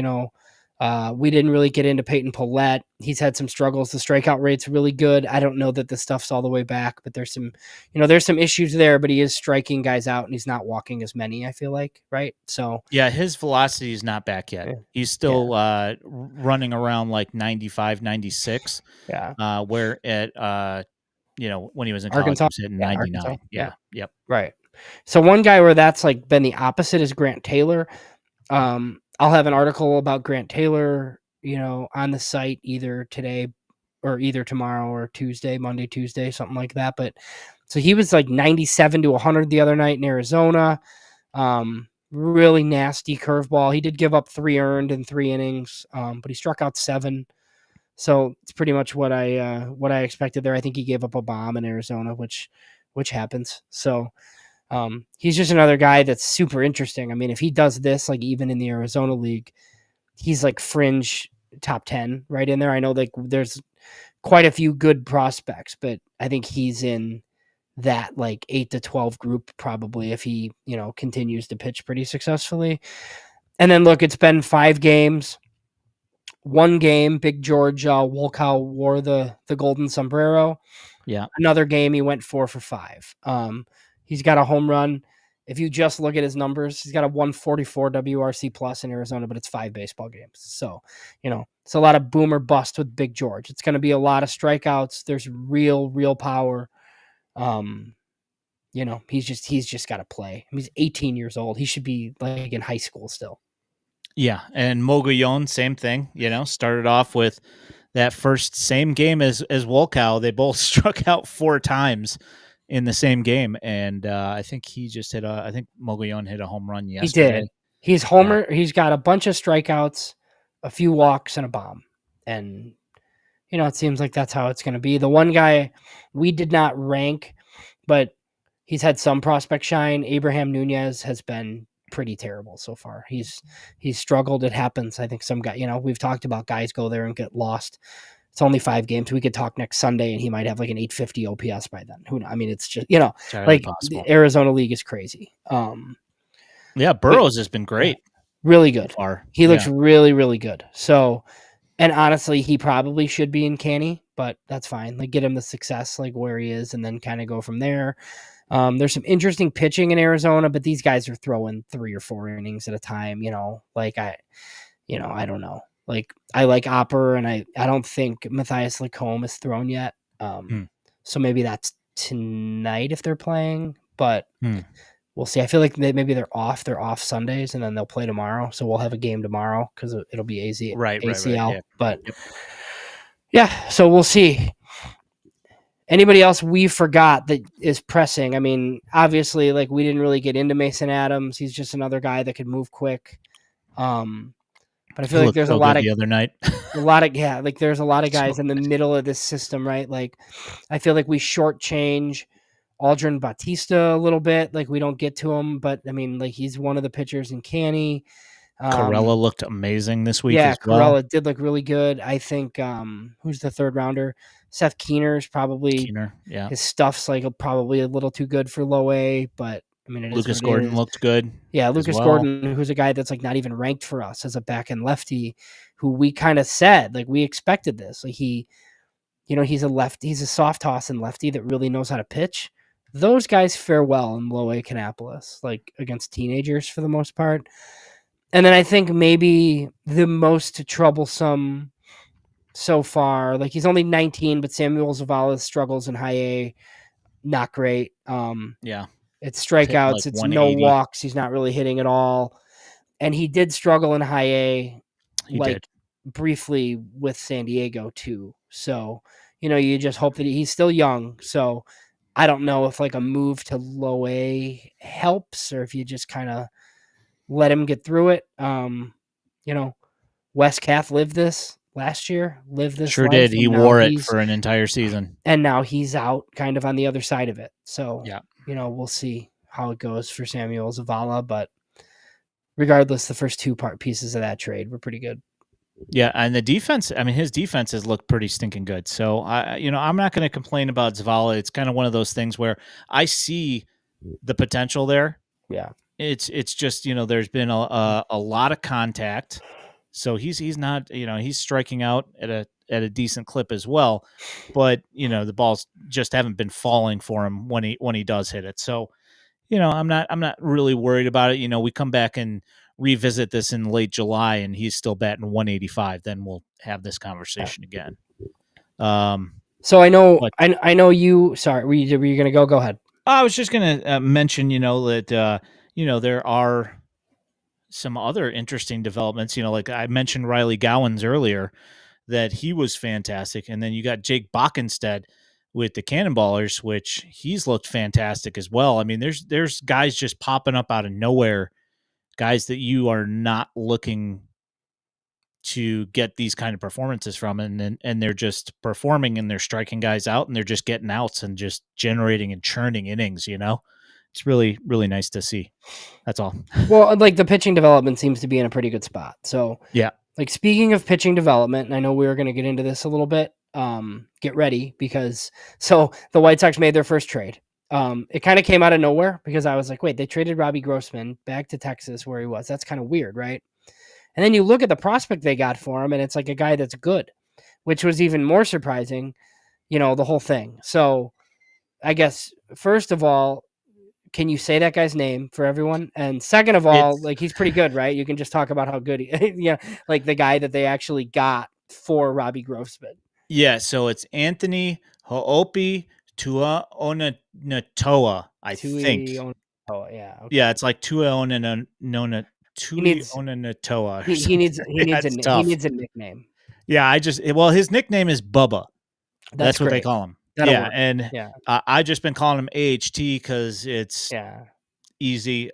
We didn't really get into Peyton Paulette. He's had some struggles. The strikeout rate's really good. I don't know that the stuff's all the way back, but there's some issues there, but he is striking guys out and he's not walking as many, I feel like, right? So yeah, his velocity is not back yet. yeah, He's yeah, still running around like 95, 96, yeah. where at when he was in college, he Arkansas, was hitting yeah, Arkansas, 99. yeah, Yeah. Yep. right. So one guy where that's like been the opposite is Grant Taylor. I'll have an article about Grant Taylor, on the site either today or either tomorrow or Monday, Tuesday, something like that. But so he was like 97 to 100 the other night in Arizona. Really nasty curveball. He did give up 3 earned in 3 innings, but he struck out 7. So it's pretty much what I expected there. I think he gave up a bomb in Arizona, which happens. So he's just another guy that's super interesting. If he does this, like even in the Arizona League, he's like fringe top 10 right in there. I know like there's quite a few good prospects, but I think he's in that like 8 to 12 group probably if he, continues to pitch pretty successfully. And then look, it's been 5 games. 1 game, Big George Wolkow wore the golden sombrero. Yeah. Another game, he went 4 for 5. He's got a home run If you just look at his numbers, he's got a 144 WRC plus in Arizona, but it's 5 baseball games. So, it's a lot of boom or bust with Big George. It's going to be a lot of strikeouts. There's real power. He's just got to play. He's 18 years old. He should be like in high school still. Yeah, and Mogollon, same thing. Started off with that first same game as Wolkow. They both struck out 4 times in the same game, and I think he just hit I think Mogollon hit a home run yesterday. He did. He's homer. Yeah. He's got a bunch of strikeouts, a few walks, and a bomb. And it seems like that's how it's going to be. The one guy we did not rank, but he's had some prospect shine. Abraham Nunez has been pretty terrible so far. He's struggled. It happens. I think some guy. We've talked about guys go there and get lost. It's only 5 games. We could talk next Sunday, and he might have like an 850 OPS by then. Who knows? I mean, it's just like possible. The Arizona League is crazy. Yeah, Burrows has been great. Really good. So far. He looks really, really good. So, and honestly, he probably should be in Canny, but that's fine. Like, get him the success, like where he is, and then kind of go from there. There's some interesting pitching in Arizona, but these guys are throwing 3 or 4 innings at a time. I don't know. Like, I like Opper, and I don't think Matthias Lacombe is thrown yet. So maybe that's tonight if they're playing, but we'll see. I feel like maybe they're off. They're off Sundays, and then they'll play tomorrow. So we'll have a game tomorrow because it'll be ACL. Right, yeah. But so we'll see. Anybody else we forgot that is pressing? I mean, obviously, like, we didn't really get into Mason Adams. He's just another guy that could move quick. But I feel like there's a lot of the other night. There's a lot of guys in the middle of this system, right? Like, I feel like we shortchange Aldrin Bautista a little bit. Like, we don't get to him, but I mean, like, he's one of the pitchers in Canny. Corella looked amazing this week. Yeah, as well. Corella did look really good. I think who's the 3rd rounder? Seth Keener's probably his stuff's like probably a little too good for low A, but I mean, Lucas Gordon looked good. Yeah, Lucas Gordon, who's a guy that's like not even ranked for us as a back end lefty, who we kind of said like we expected this. Like he's a soft toss and lefty that really knows how to pitch. Those guys fare well in low A Kannapolis, like against teenagers for the most part. And then I think maybe the most troublesome so far, like he's only 19, but Samuel Zavala struggles in high A, not great. It's strikeouts, like it's no walks. He's not really hitting at all. And he did struggle in high A, briefly with San Diego too. So, you just hope that he's still young. So I don't know if like a move to low A helps or if you just kind of let him get through it. Wes Kath lived this last year, Sure life, did. He wore it for an entire season. And now he's out kind of on the other side of it. So, we'll see how it goes for Samuel Zavala. But regardless, the first 2 pieces of that trade were pretty good. Yeah, and the defense, I mean, his defense has looked pretty stinking good. So, I'm not going to complain about Zavala. It's kind of one of those things where I see the potential there. Yeah. It's just, there's been a lot of contact. So he's not, he's striking out at a decent clip as well, but the balls just haven't been falling for him when he does hit it. So, I'm not really worried about it. We come back and revisit this in late July and he's still batting 185. Then we'll have this conversation again. So I know you, sorry, were you going to go ahead? I was just going to mention, that, there are some other interesting developments, like I mentioned Riley Gowans earlier, that he was fantastic. And then you got Jake Bockenstead with the Cannonballers, which he's looked fantastic as well. I mean, there's guys just popping up out of nowhere, guys that you are not looking to get these kind of performances from, and they're just performing and they're striking guys out and they're just getting outs and just generating and churning innings, It's really, really nice to see. That's all. Well, like the pitching development seems to be in a pretty good spot. So, yeah. Like speaking of pitching development, and I know we were going to get into this a little bit, get ready because the White Sox made their first trade. It kind of came out of nowhere because I was like, wait, they traded Robbie Grossman back to Texas where he was. That's kind of weird, right? And then you look at the prospect they got for him and it's like a guy that's good, which was even more surprising, the whole thing. So I guess, first of all, can you say that guy's name for everyone? And second of all, It's like he's pretty good, right? You can just talk about how good he, yeah, like the guy that they actually got for Robbie Grossman. Yeah, so it's Anthony Hoopi Tuiaonatoa, I Tui think. Oh, yeah, Yeah, okay. it's like Tuiaonatoa He needs or something. Yeah, it's he tough. needs a nickname. Yeah, well, his nickname is Bubba. That's That's what they great. call him. That'll Yeah, work. and Yeah, I just been calling him AHT because it's yeah, easy.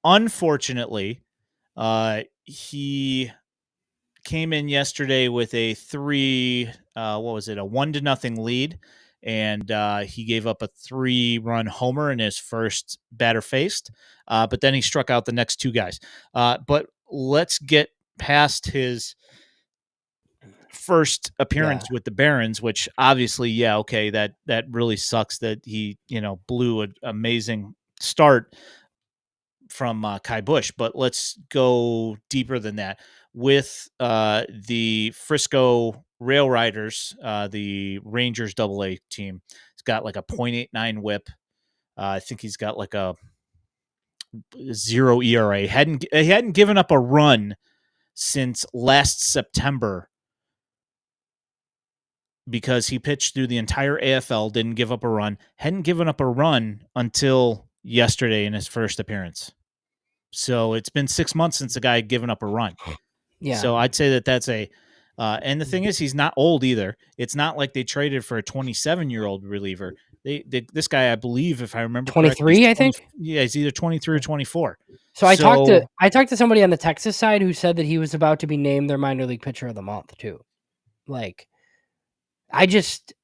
Unfortunately, he came in yesterday with a what was it, a 1-0 lead, and he gave up a 3-run homer in his first batter faced. But then he struck out the next two guys. But let's get past his first yeah. appearance with the Barons, which obviously, yeah, okay, that really sucks that he blew an amazing start from Kai Bush. But let's go deeper than that with the Frisco Rail Riders, the Rangers AA team. He's got like a .89 WHIP. I think he's got like a 0 ERA. He hadn't given up a run since last September because he pitched through the entire AFL, didn't give up a run, hadn't given up a run until yesterday in his first appearance. So it's been 6 months since the guy had given up a run. Yeah. So I'd say that's and the thing is, he's not old either. It's not like they traded for a 27-year-old reliever. This guy, I believe, if I remember correctly, 23, I think. he's either 23 or 24. So So I talked to somebody on the Texas side who said that he was about to be named their minor league pitcher of the month too. Like, I just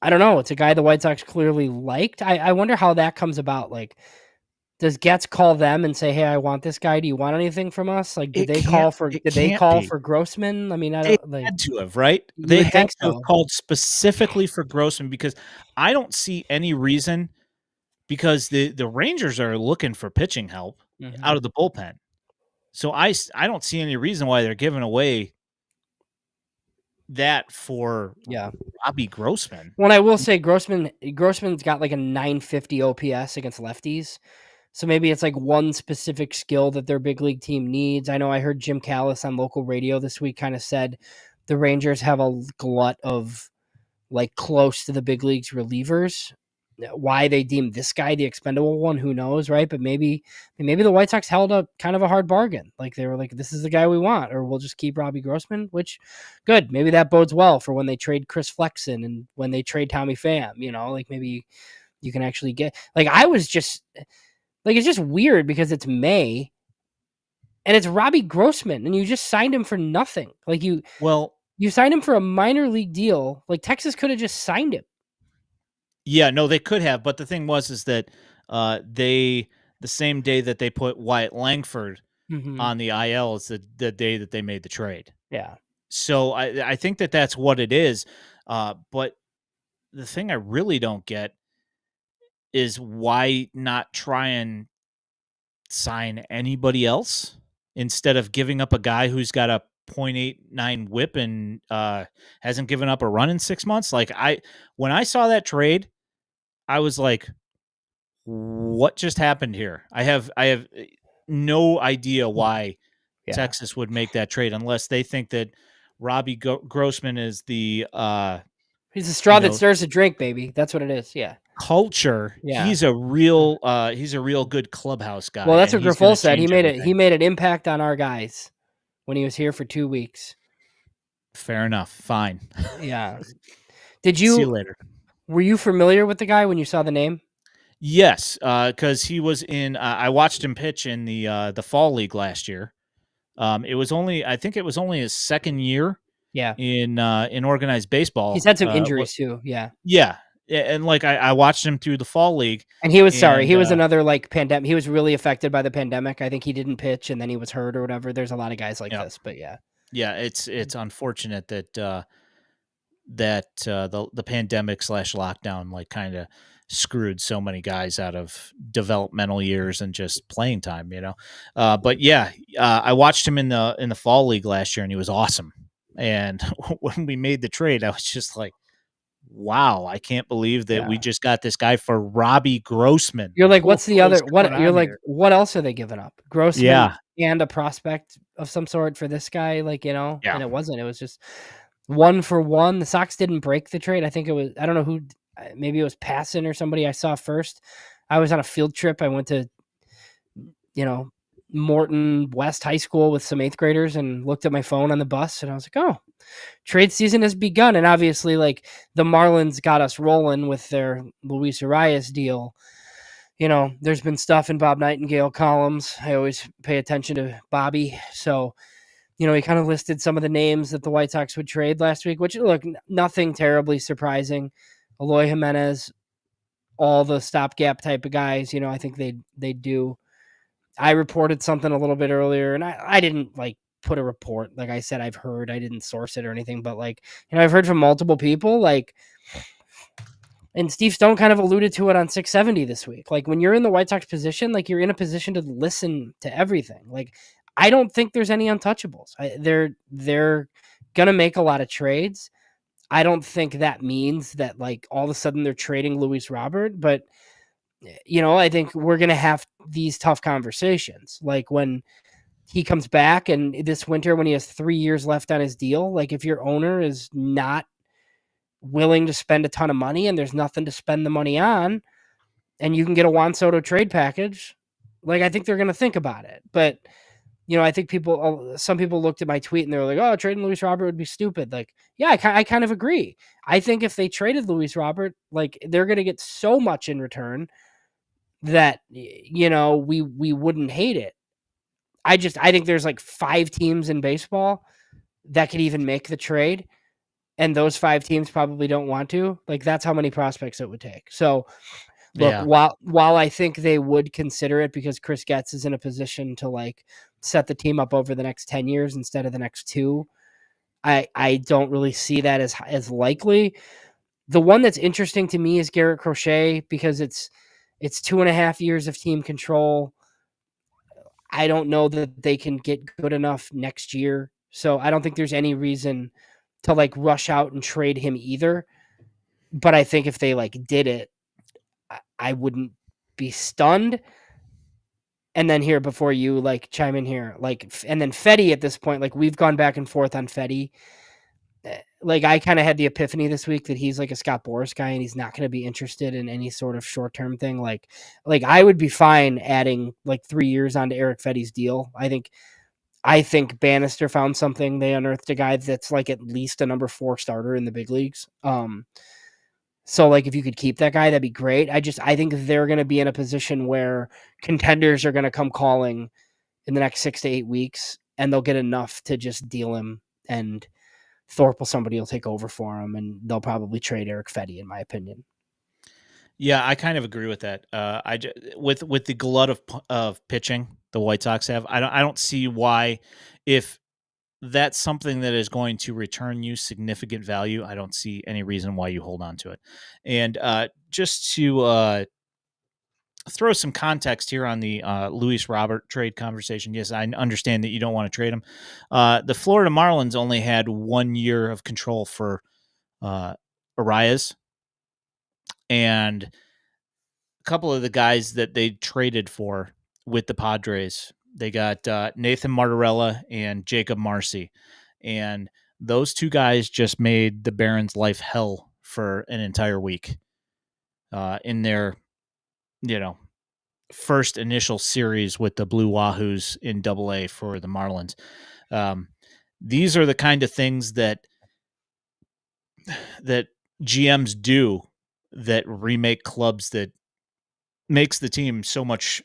I don't know. It's a guy the White Sox clearly liked. I wonder how that comes about. Like, does Getz call them and say, "Hey, I want this guy. Do you want anything from us?" Like, it did they can't call be. for Grossman? I mean, I They don't like. had to have, right? You They would had think to have so. called specifically for Grossman because I don't see any reason because the Rangers are looking for pitching help Mhm. out of the bullpen. So I don't see any reason why they're giving away that for Yeah. Robbie Grossman. Well, I will say Grossman's got like a 950 OPS against lefties. So maybe it's like one specific skill that their big league team needs. I know I heard Jim Callis on local radio this week kind of said the Rangers have a glut of like close to the big leagues relievers. Why they deemed this guy the expendable one, who knows, right? But maybe the White Sox held up kind of a hard bargain. Like they were like, this is the guy we want, or we'll just keep Robbie Grossman, which good. Maybe that bodes well for when they trade Chris Flexen and when they trade Tommy Pham, like maybe you can actually get like I was just like it's just weird because it's May and it's Robbie Grossman and you just signed him for nothing. Like Well, you signed him for a minor league deal. Like Texas could have just signed him. yeah, no, they could have, but the thing is that they the same day that they put Wyatt Langford Mm-hmm. on the IL is the day that they made the trade. Yeah. So I think that's what it is. But the thing I really don't get is why not try and sign anybody else instead of giving up a guy who's got a .89 whip and hasn't given up a run in 6 months. Like when I saw that trade, I was like, what just happened here? I have no idea why Yeah. Texas would make that trade unless they think that Robbie Grossman is the He's the you straw that know stirs the drink, baby. That's what it is. Yeah. culture. Yeah. He's a real good clubhouse guy, Well, that's and what he's going Grifol to said. change He everything. made an impact on our guys when he was here for 2 weeks. Fair enough. Fine. Yeah. Did See you you later. were you familiar with the guy when you saw the name? Yes, because he was in. I watched him pitch in the fall league last year. I think it was only his second year Yeah. in organized He's baseball. had some injuries too. Yeah. Yeah, and like I watched him through the fall league, And he was sorry. and He was another like pandemic. He was really affected by the pandemic. I think he didn't pitch and then he was hurt or whatever. There's a lot of guys like yeah, this, but yeah. yeah, it's unfortunate that the pandemic / lockdown like kind of screwed so many guys out of developmental years and just playing time, but yeah, I watched him in the fall league last year and he was awesome. And when we made the trade, I was just like, wow, I can't believe that we Yeah. just got this guy for Robbie Grossman. You're like, What what's the other is going what you're on like, here? what else are they giving up? Grossman Yeah, and a prospect of some sort for this guy, like, yeah, and it wasn't. It was just 1 for 1. The Sox didn't break the trade. I think it was I don't know who maybe it was Passon or somebody I saw first. I was on a field trip. I went to, you know, Morton West High School with some 8th graders and looked at my phone on the bus and I was like, "Oh, trade season has begun." And obviously like the Marlins got us rolling with their Luis Arias deal. There's been stuff in Bob Nightingale columns. I always pay attention to Bobby. So, he kind of listed some of the names that the White Sox would trade last week, which look, nothing terribly surprising. Eloy Jimenez, all the stopgap type of guys, I think they do. I reported something a little bit earlier, and I didn't like put a report. Like I said, I've heard, I didn't source it or anything, but like, I've heard from multiple people, like, and Steve Stone kind of alluded to it on 670 this week. Like when you're in the White Sox position, like you're in a position to listen to everything. Like I don't think there's any untouchables. They're gonna make a lot of trades. I don't think that means that like all of a sudden they're trading Luis Robert, but I think we're gonna have these tough conversations. Like when he comes back and this winter when he has 3 years left on his deal, like if your owner is not willing to spend a ton of money and there's nothing to spend the money on and you can get a Juan Soto trade package, like I think they're going to think about it. But, I think some people looked at my tweet and they were like, "Oh, trading Luis Robert would be stupid." Like, yeah, I kind of agree. I think if they traded Luis Robert, like they're going to get so much in return that, we wouldn't hate it. I think there's like 5 teams in baseball that could even make the trade. And those 5 teams probably don't want to. Like that's how many prospects it would take. So look, yeah, while I think they would consider it because Chris Getz is in a position to like set the team up over the next 10 years instead of the next 2, I don't really see that as likely. The one that's interesting to me is Garrett Crochet because it's 2.5 years of team control. I don't know that they can get good enough next year. So I don't think there's any reason to like rush out and trade him either. But I think if they like did it, I wouldn't be stunned. And then here before you like chime in here, like, and then Fetty at this point, like we've gone back and forth on Fetty. Like I kind of had the epiphany this week that he's like a Scott Boras guy and he's not going to be interested in any sort of short-term thing. Like I would be fine adding like 3 years onto Eric Fetty's deal. I think Bannister found something. They unearthed a guy that's like at least a number 4 starter in the big leagues. So like if you could keep that guy, that'd be great. I think they're going to be in a position where contenders are going to come calling in the next 6 to 8 weeks, and they'll get enough to just deal him, and Thorpe or somebody will take over for him, and they'll probably trade Eric Fetty, in my opinion. yeah. I kind of agree with that. With the glut of pitching the White Sox have, I don't see why, if that's something that is going to return you significant value, I don't see any reason why you hold on to it. And just to throw some context here on the Luis Robert trade conversation. Yes, I understand that you don't want to trade him. The Florida Marlins only had 1 year of control for Arias, and a couple of the guys that they traded for with the Padres, they got Nathan Martorella and Jacob Marcy, and those 2 guys just made the Barons' life hell for an entire week in their, you know, first initial series with the Blue Wahoos in Double-A for the Marlins. These are the kind of things that GMs do that remake clubs, that makes the team so much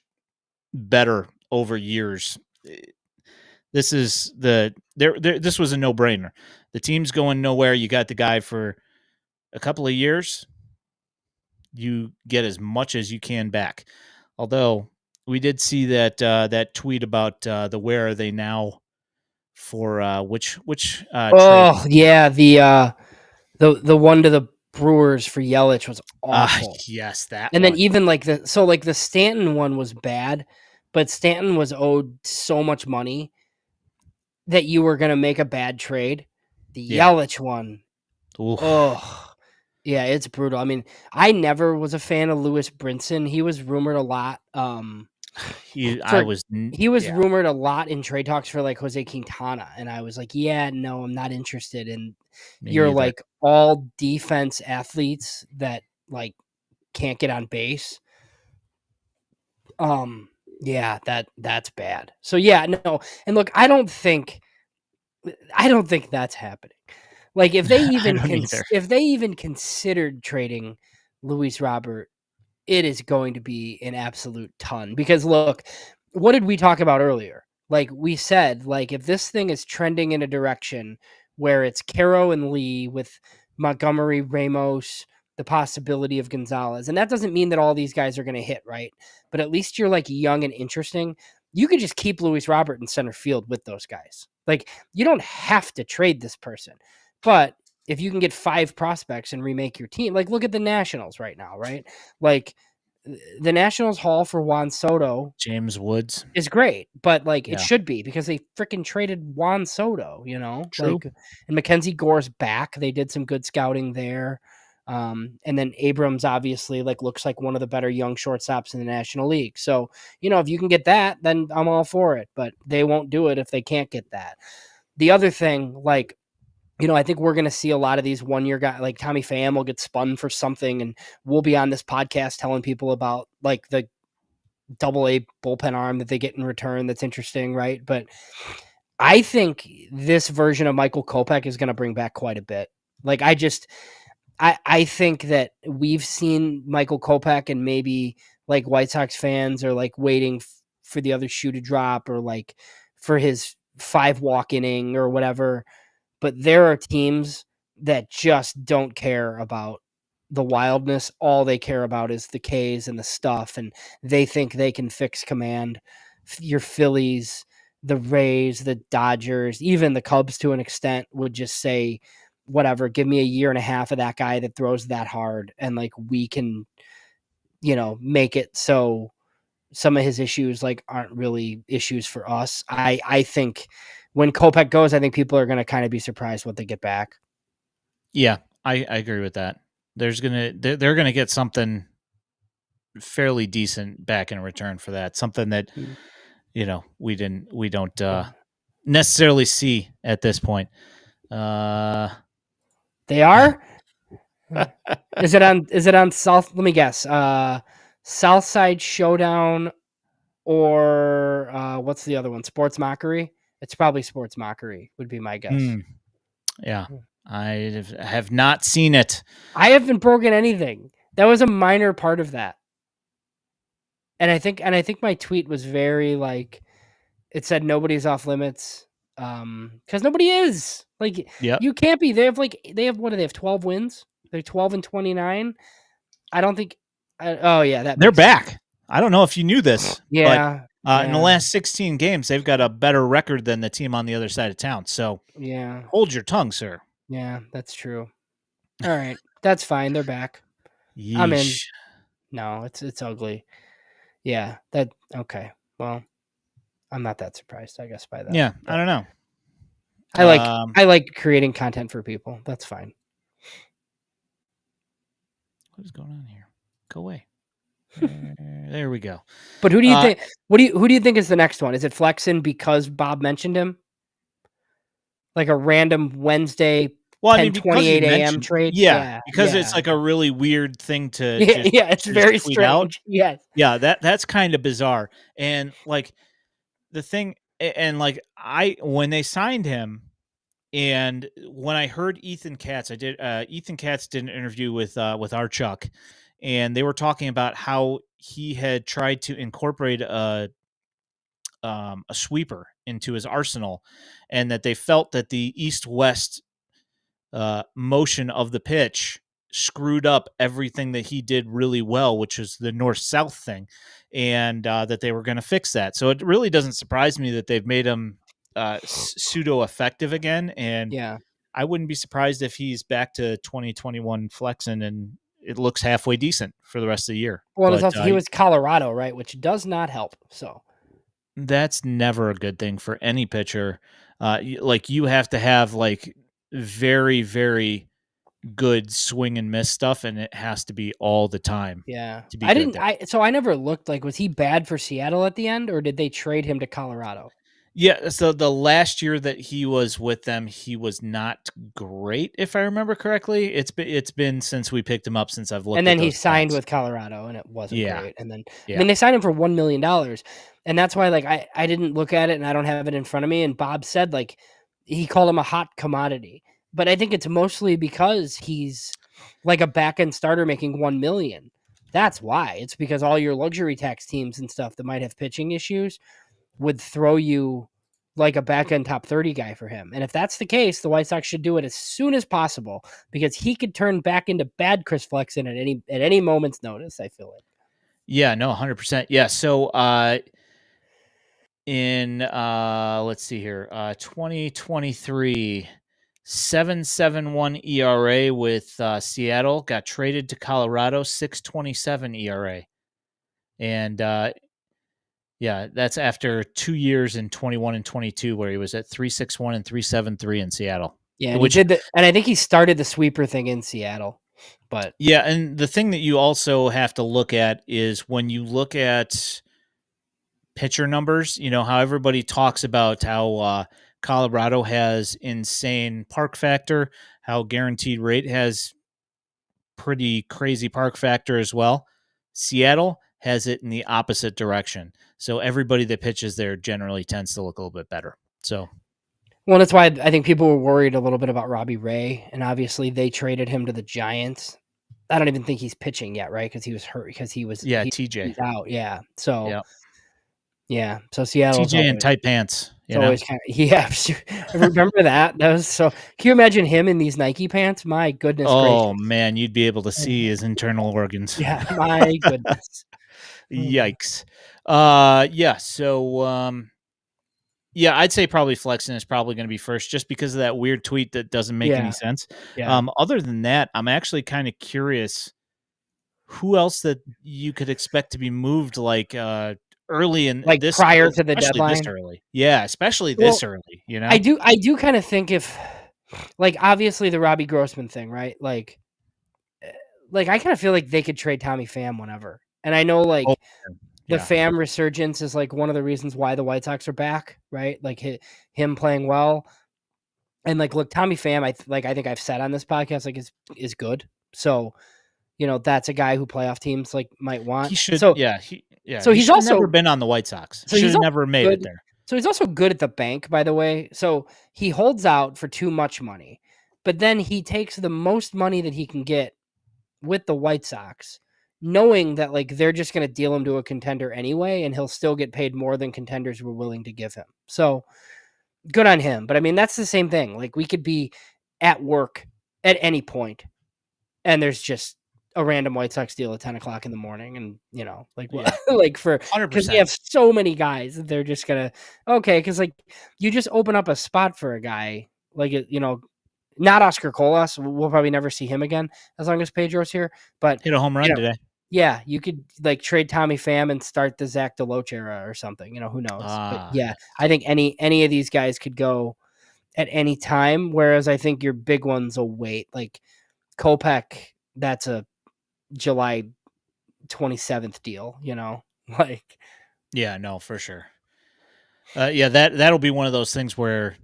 better over years. This is this was a no-brainer. The team's going nowhere. You got the guy for a couple of years. You get as much as you can back. Although we did see that tweet about the where are they now for which trade? Oh yeah, the one to the Brewers for Yelich was awful. Yes, that And then one. even like the Stanton one was bad, but Stanton was owed so much money that you were going to make a bad trade. The Yeah. Yelich one, Oof. oh, Yeah, it's brutal. I mean, I never was a fan of Lewis Brinson. He was rumored a lot. I was He was yeah, rumored a lot in trade talks for like Jose Quintana, and I was like, yeah, no, I'm not interested. And me you're either. like all defense athletes that like can't get on base. Yeah, that's bad. So yeah, no, and look, I don't think that's happening. Like I don't either. if they even considered trading Luis Robert, it is going to be an absolute ton because look, what did we talk about earlier? Like we said, like if this thing is trending in a direction where it's Caro and Lee with Montgomery, Ramos, the possibility of Gonzalez, and that doesn't mean that all these guys are going to hit, right? But at least you're like young and interesting. You could just keep Luis Robert in center field with those guys. Like you don't have to trade this person, but if you can get 5 prospects and remake your team, like look at the Nationals right now, right? Like the Nationals haul for Juan Soto James Woods. is great, but like it Yeah, should be because they freaking traded Juan Soto, you know, true. like and Mackenzie Gore's back. They did some good scouting there. And then Abrams obviously like looks like one of the better young shortstops in the National League. So, you know, if you can get that, then I'm all for it, but they won't do it if they can't get that. The other thing, like, you know, I think we're going to see a lot of these 1-year guys like Tommy Pham will get spun for something and we'll be on this podcast telling people about like the AA bullpen arm that they get in return. That's interesting. Right. But I think this version of Michael Kopech is going to bring back quite a bit. Like I think that we've seen Michael Kopech and maybe like White Sox fans are like waiting for the other shoe to drop or like for his 5 walk inning or whatever. But there are teams that just don't care about the wildness. All they care about is the Ks and the stuff, and they think they can fix command. Your Phillies, the Rays, the Dodgers, even the Cubs to an extent would just say, whatever, give me a year and a half of that guy that throws that hard, and like we can, you know, make it so some of his issues like aren't really issues for us. I think when Kopech goes, I think people are going to kind of be surprised what they get back. Yeah, I agree with that. They're gonna get something fairly decent back in return for that. Something that Mm. we don't Yeah. necessarily see at this point. They are? Is it on South, let me guess. Southside Showdown or what's the other one? Sports Mockery? It's probably Sports Mockery would be my guess. Hmm, yeah, I have not seen it. I haven't broken anything. That was a minor part of that. And I think my tweet was very like it said nobody's off limits. Because nobody is. Like Yep, you can't be. They have what do they have 12 wins? They're 12-29. I don't think oh yeah, that they're makes sense. back. I don't know if you knew this, but Yeah, in the yeah, last 16 games, they've got a better record than the team on the other side of town. So yeah, hold your tongue, sir. yeah, that's true. All right. That's fine. They're back. I'm in. Yeesh. No, it's ugly. Yeah, that okay. Well, I'm not that surprised, I guess, by that. Yeah, I But don't know. I like I like creating content for people. That's fine. What is going on here? Go away. There we go. But who do you Uh, think who do you think is the next one? Is it Flexen because Bob mentioned him? Like a random Wednesday well, I mean, because you 10:28 a.m. mentioned, trade? yeah, Yeah, because it's yeah. like a really weird thing to Yeah, yeah, it's just very tweet out. strange. Yes. Yeah, that's kind of bizarre. And like the thing, and like when they signed him, and when I heard Ethan Katz, Ethan Katz did an interview with our Chuck, and they were talking about how he had tried to incorporate a sweeper into his arsenal, and that they felt that the east west motion of the pitch screwed up everything that he did really well, which is the north south thing, and that they were going to fix that. So it really doesn't surprise me that they've made him pseudo effective again, and Yeah. I wouldn't be surprised if he's back to 2021 flexing and it looks halfway decent for the rest of the year. Well, and it's But also he was Colorado, right? Which does not help. So that's never a good thing for any pitcher. Like you have to have like very, very good swing and miss stuff, and it has to be all the time Yeah. to be good there. I never looked, like, was he bad for Seattle at the end, or did they trade him to Colorado? Yeah, so the last year that he was with them, he was not great, if I remember correctly. It's been since we picked him up since I've And looked at then he those signed stats. with Colorado, and it wasn't Yeah, great, and then I yeah. mean, they signed him for $1,000,000, and that's why, like, I didn't look at it, and I don't have it in front of me, and Bob said, like, he called him a hot commodity, but I think it's mostly because he's, like, a back-end starter making $1,000,000. That's why. It's because all your luxury tax teams and stuff that might have pitching issues would throw you, like, a back-end top 30 guy for him, and if that's the case, the White Sox should do it as soon as possible because he could turn back into bad Chris Flexen at any moment's notice, I feel like. Yeah, no, 100%. Yeah, so, in, let's see here, 2023, 7.71 ERA with, Seattle, got traded to Colorado, 6.27 ERA, and, yeah, that's after 2 years in 21 and 22 where he was at 3.61 and 3.73 in Seattle, Yeah, and he which did the and I think he started the sweeper thing in Seattle, but yeah, and the thing that you also have to look at is when you look at pitcher numbers, how everybody talks about how Colorado has insane park factor, how guaranteed rate has pretty crazy park factor as well. Seattle has it in the opposite direction. So everybody that pitches there generally tends to look a little bit better. So well, that's why I think people were worried a little bit about Robbie Ray, and obviously they traded him to the Giants. I don't even think he's pitching yet, right? Because he was hurt because yeah, TJ. he's out, yeah. So, Yeah. yeah, so Seattle's TJ in always tight pants, it's always kinda yeah, I remember that. That was so can you imagine him in these Nike pants? My goodness Oh gracious. man, you'd be able to see his internal organs. Yeah, my goodness. Mm, Yikes. Yeah, so yeah, I'd say probably Flexen is probably going to be first just because of that weird tweet that doesn't make any yeah, sense. yeah. Other than that, I'm actually kind of curious who else that you could expect to be moved like early in Like, this, prior to the especially this deadline? early. Yeah, especially Well, this early. I do kinda think if like, obviously, the Robbie Grossman thing, right? Like, I kinda feel like they could trade Tommy Pham whenever, and I know, Oh, like, the yeah. Pham resurgence is, like, one of the reasons why the White Sox are back, right? Like, him playing well, and, like, look, Tommy Pham, I think I've said on this podcast, like, is good. So, that's a guy who playoff teams, like, might want. He should yeah, So he he's should have never also been on the White Sox. so Should he's have also never made it good there. so he's also good at the bank, by the way. So he holds out for too much money, but then he takes the most money that he can get with the White Sox, knowing that, like, they're just gonna deal him to a contender anyway, and he'll still get paid more than contenders were willing to give him. So, good on him, but, I mean, that's the same thing, like, we could be at work at any point, and there's just a random White Sox deal at 10 o'clock in the morning, and, like, what Yeah. like, because we 100%. have so many guys that they're just gonna okay, because, like, you just open up a spot for a guy, like, not Oscar Colas, we'll probably never see him again as long as Pedro's here, but, Hit a home you run know today. yeah, you could, like, trade Tommy Pham and start the Zach DeLoach era or something, who knows? But, yeah, Yeah. I think any of these guys could go at any time, whereas I think your big ones will wait, like, Kopech, that's a July 27th deal, Like, Yeah, no, for sure. Yeah, that'll be one of those things where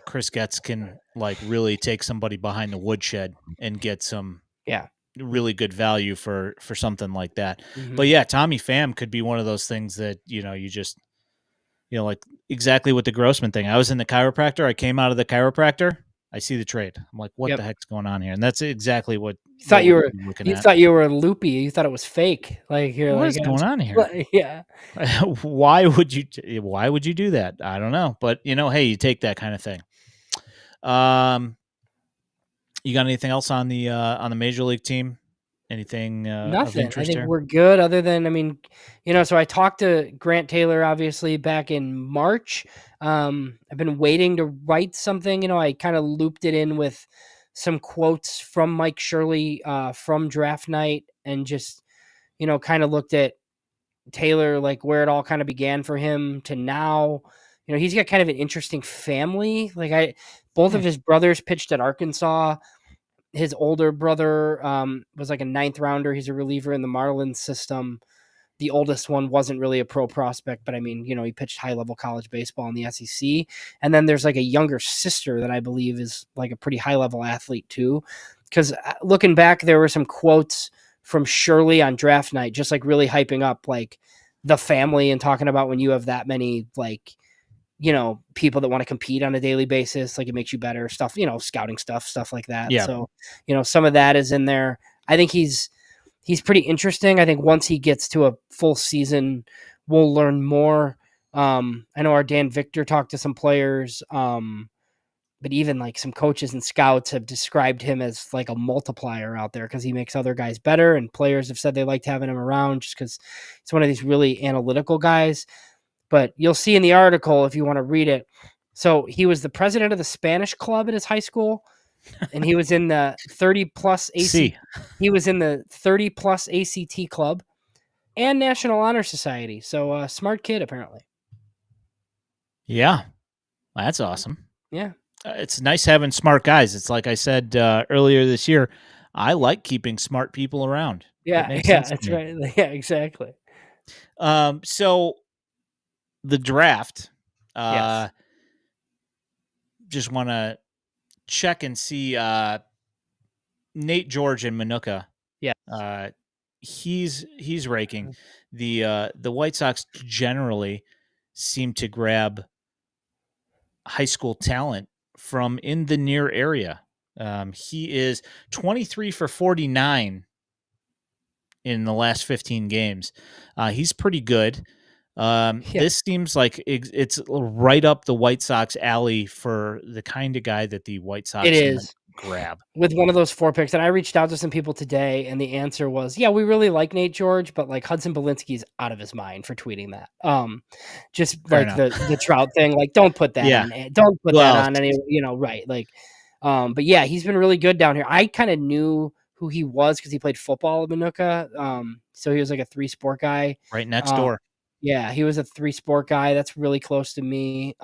Chris Getz can like really take somebody behind the woodshed and get some yeah. really good value for something like that. Mhm. But yeah, Tommy Pham could be one of those things that you just like exactly with the Grossman thing. I was in the chiropractor. I came out of the chiropractor. I see the trade. I'm like, what the Yep. heck's going on here? And that's exactly what You thought what you we were should be looking you at. thought you were loopy, you thought it was fake, like, you're What like, is going on here? yeah. Why would you do that? I don't know, but hey, you take that kind of thing. Um, you got anything else on the major league team? Anything of Nothing. I interest think here? we're good other than, I mean, so I talked to Grant Taylor obviously back in March. I've been waiting to write something. I kind of looped it in with some quotes from Mike Shirley from draft night and just, kind of looked at Taylor, like where it all kind of began for him to now. He's got kind of an interesting family. Like both Hmm. of his brothers pitched at Arkansas. his older brother was like a ninth rounder. He's a reliever in the Marlins system. The oldest one wasn't really a pro prospect, but I mean, he pitched high level college baseball in the SEC. And then there's like a younger sister that I believe is like a pretty high level athlete too. Because looking back, there were some quotes from Shirley on draft night, just like really hyping up like the family and talking about when you have that many like people that want to compete on a daily basis, like it makes you better stuff, scouting stuff like that. Yeah. So, some of that is in there. I think he's pretty interesting. I think once he gets to a full season, we'll learn more. I know our Dan Victor talked to some players, but even like some coaches and scouts have described him as like a multiplier out there because he makes other guys better. And players have said they liked having him around just because he's one of these really analytical guys. But you'll see in the article if you want to read it. So he was the president of the Spanish club at his high school, and he was in the 30 plus ACT. He was in the 30 plus ACT club and National Honor Society. So smart kid apparently. Yeah, that's awesome. Yeah, it's nice having smart guys. It's like I said earlier this year. I like keeping smart people around. Yeah, it makes sense that's to me. right. Yeah, exactly. So the draft. Yes. Just want to check and see Nate George in Manuka. Yeah. He's raking. The White Sox generally seem to grab high school talent from in the near area. He is 23 for 49 in the last 15 games. He's pretty good. This seems like it's right up the White Sox alley for the kind of guy that the White Sox It is. Grab. With one of those 4 picks. And I reached out to some people today, and the answer was, yeah, we really like Nate George, but like Hudson Belinsky's out of his mind for tweeting that. Just Fair like the Trout thing, like don't put that on. Don't put that on any, right. Like, but yeah, he's been really good down here. I kind of knew who he was because he played football at Manuka. So he was like a 3-sport guy. Right next door. Yeah, he was a 3-sport guy. That's really close to me.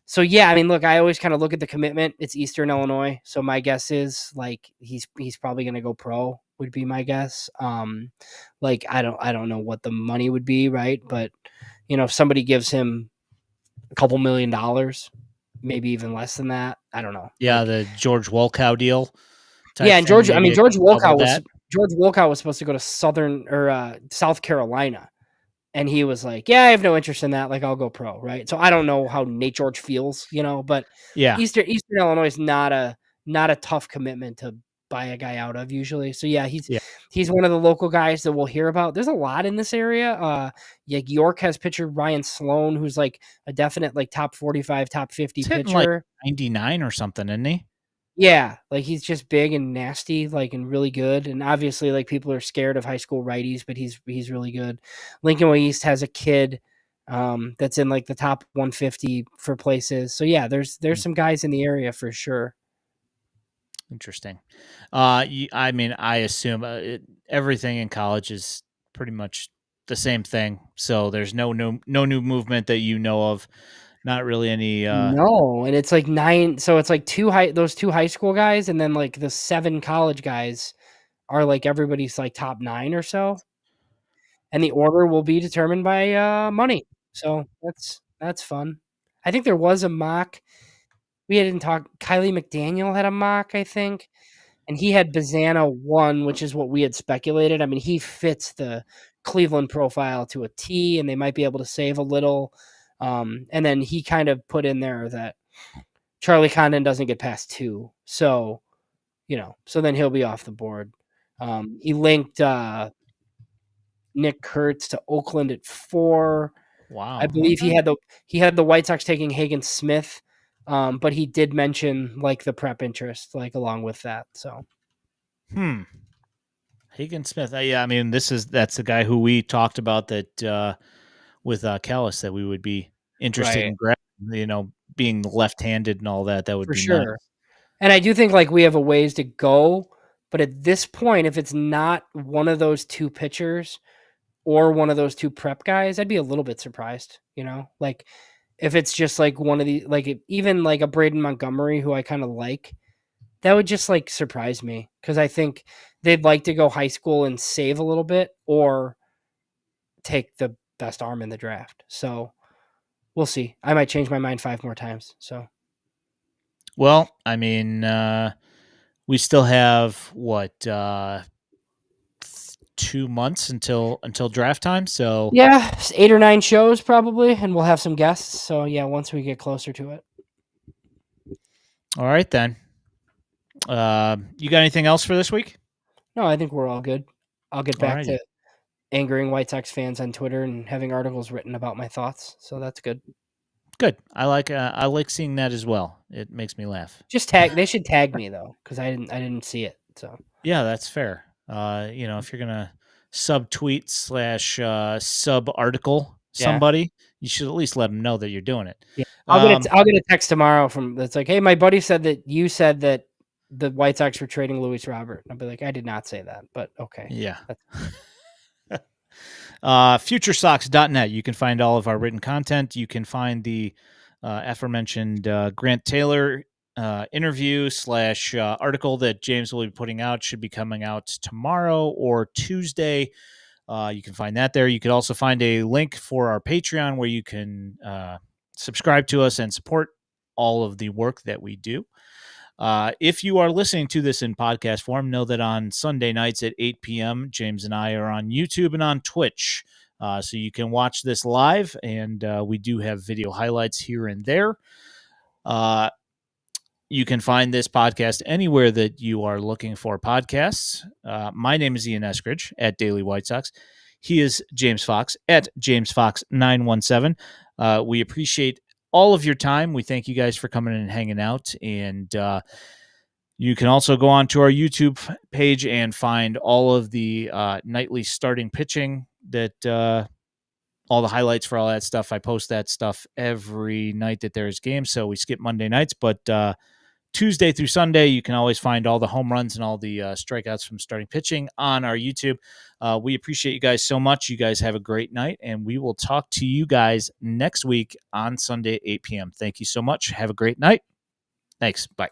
So yeah, I mean, look, I always kind of look at the commitment. It's Eastern Illinois, so my guess is like he's probably going to go pro. Would be my guess. Like I don't know what the money would be, right? But if somebody gives him a couple $1 million, maybe even less than that, I don't know. Yeah, like, the George Wolkow deal. Yeah, and George Wolkow was supposed to go to South Carolina. And he was like, yeah, I have no interest in that. Like, I'll go pro, right? So I don't know how Nate George feels, but yeah, Eastern Illinois is not a tough commitment to buy a guy out of usually. So yeah, he's one of the local guys that we'll hear about. There's a lot in this area. York has pitcher Ryan Sloan, who's like a definite like top 45, top 50 pitcher. Like 99 or something, isn't he? Yeah, like he's just big and nasty, like and really good. And obviously, like people are scared of high school righties, but he's really good. Lincoln Way East has a kid that's in like the top 150 for places. So yeah, there's some guys in the area for sure. Interesting. I mean, I assume everything in college is pretty much the same thing. So there's no new movement that you know of. Not really any. No, and it's like 9. So it's like those 2 high school guys, and then like the 7 college guys are like everybody's like top 9 or so, and the order will be determined by money. So that's fun. I think there was a mock. We hadn't talked. Kylie McDaniel had a mock, I think, and he had Bazana 1, which is what we had speculated. I mean, he fits the Cleveland profile to a T, and they might be able to save a little. And then he kind of put in there that Charlie Condon doesn't get past 2. So, so then he'll be off the board. He linked Nick Kurtz to Oakland at 4. Wow. I believe he had the White Sox taking Hagen Smith, but he did mention like the prep interest, like along with that. So, Hagen Smith. Yeah, I mean, that's the guy who we talked about that with Callis that we would be interested in grabbing. Being left-handed and all that. That would be sure. nice. And I do think like we have a ways to go, but at this point, if it's not one of those 2 pitchers or one of those 2 prep guys, I'd be a little bit surprised. Like if it's just like one of the even like a Braden Montgomery who I kind of like, That would just like surprise me because I think they'd like to go high school and save a little bit or take the best arm in the draft. So we'll see. I might change my mind 5 more times. So Well, I mean, we still have what 2 months until draft time. So yeah, 8 or 9 shows probably, and we'll have some guests. So yeah, once we get closer to it. all right then. You got anything else for this week? No, I think we're all good. I'll get All back righty. to angering White Sox fans on Twitter and having articles written about my thoughts. So that's good. Good. I like seeing that as well. It makes me laugh. Just tag. They should tag me though, because I didn't see it. So Yeah, that's fair. If you're gonna subtweet slash sub article yeah, somebody, you should at least let them know that you're doing it. yeah. Um, I'll get a text tomorrow from that's like, hey, my buddy said that you said that the White Sox were trading Luis Robert. I'll be like, I did not say that, but okay. yeah. That's, FutureSox.net. You can find all of our written content. You can find the aforementioned Grant Taylor interview slash article that James will be putting out. Should be coming out tomorrow or Tuesday. You can find that there. You could also find a link for our Patreon where you can subscribe to us and support all of the work that we do. If you are listening to this in podcast form, know that on Sunday nights at 8 p.m., James and I are on YouTube and on Twitch. So you can watch this live, and we do have video highlights here and there. You can find this podcast anywhere that you are looking for podcasts. My name is Ian Eskridge at Daily White Sox. He is James Fox at JamesFox917. We appreciate all of your time. We thank you guys for coming in and hanging out. And you can also go on to our YouTube page and find all of the nightly starting pitching that all the highlights for all that stuff. I post that stuff every night that there's games. So we skip Monday nights, but Tuesday through Sunday, you can always find all the home runs and all the strikeouts from starting pitching on our YouTube. We appreciate you guys so much. You guys have a great night, and we will talk to you guys next week on Sunday at 8 p.m. Thank you so much. Have a great night. Thanks. Bye.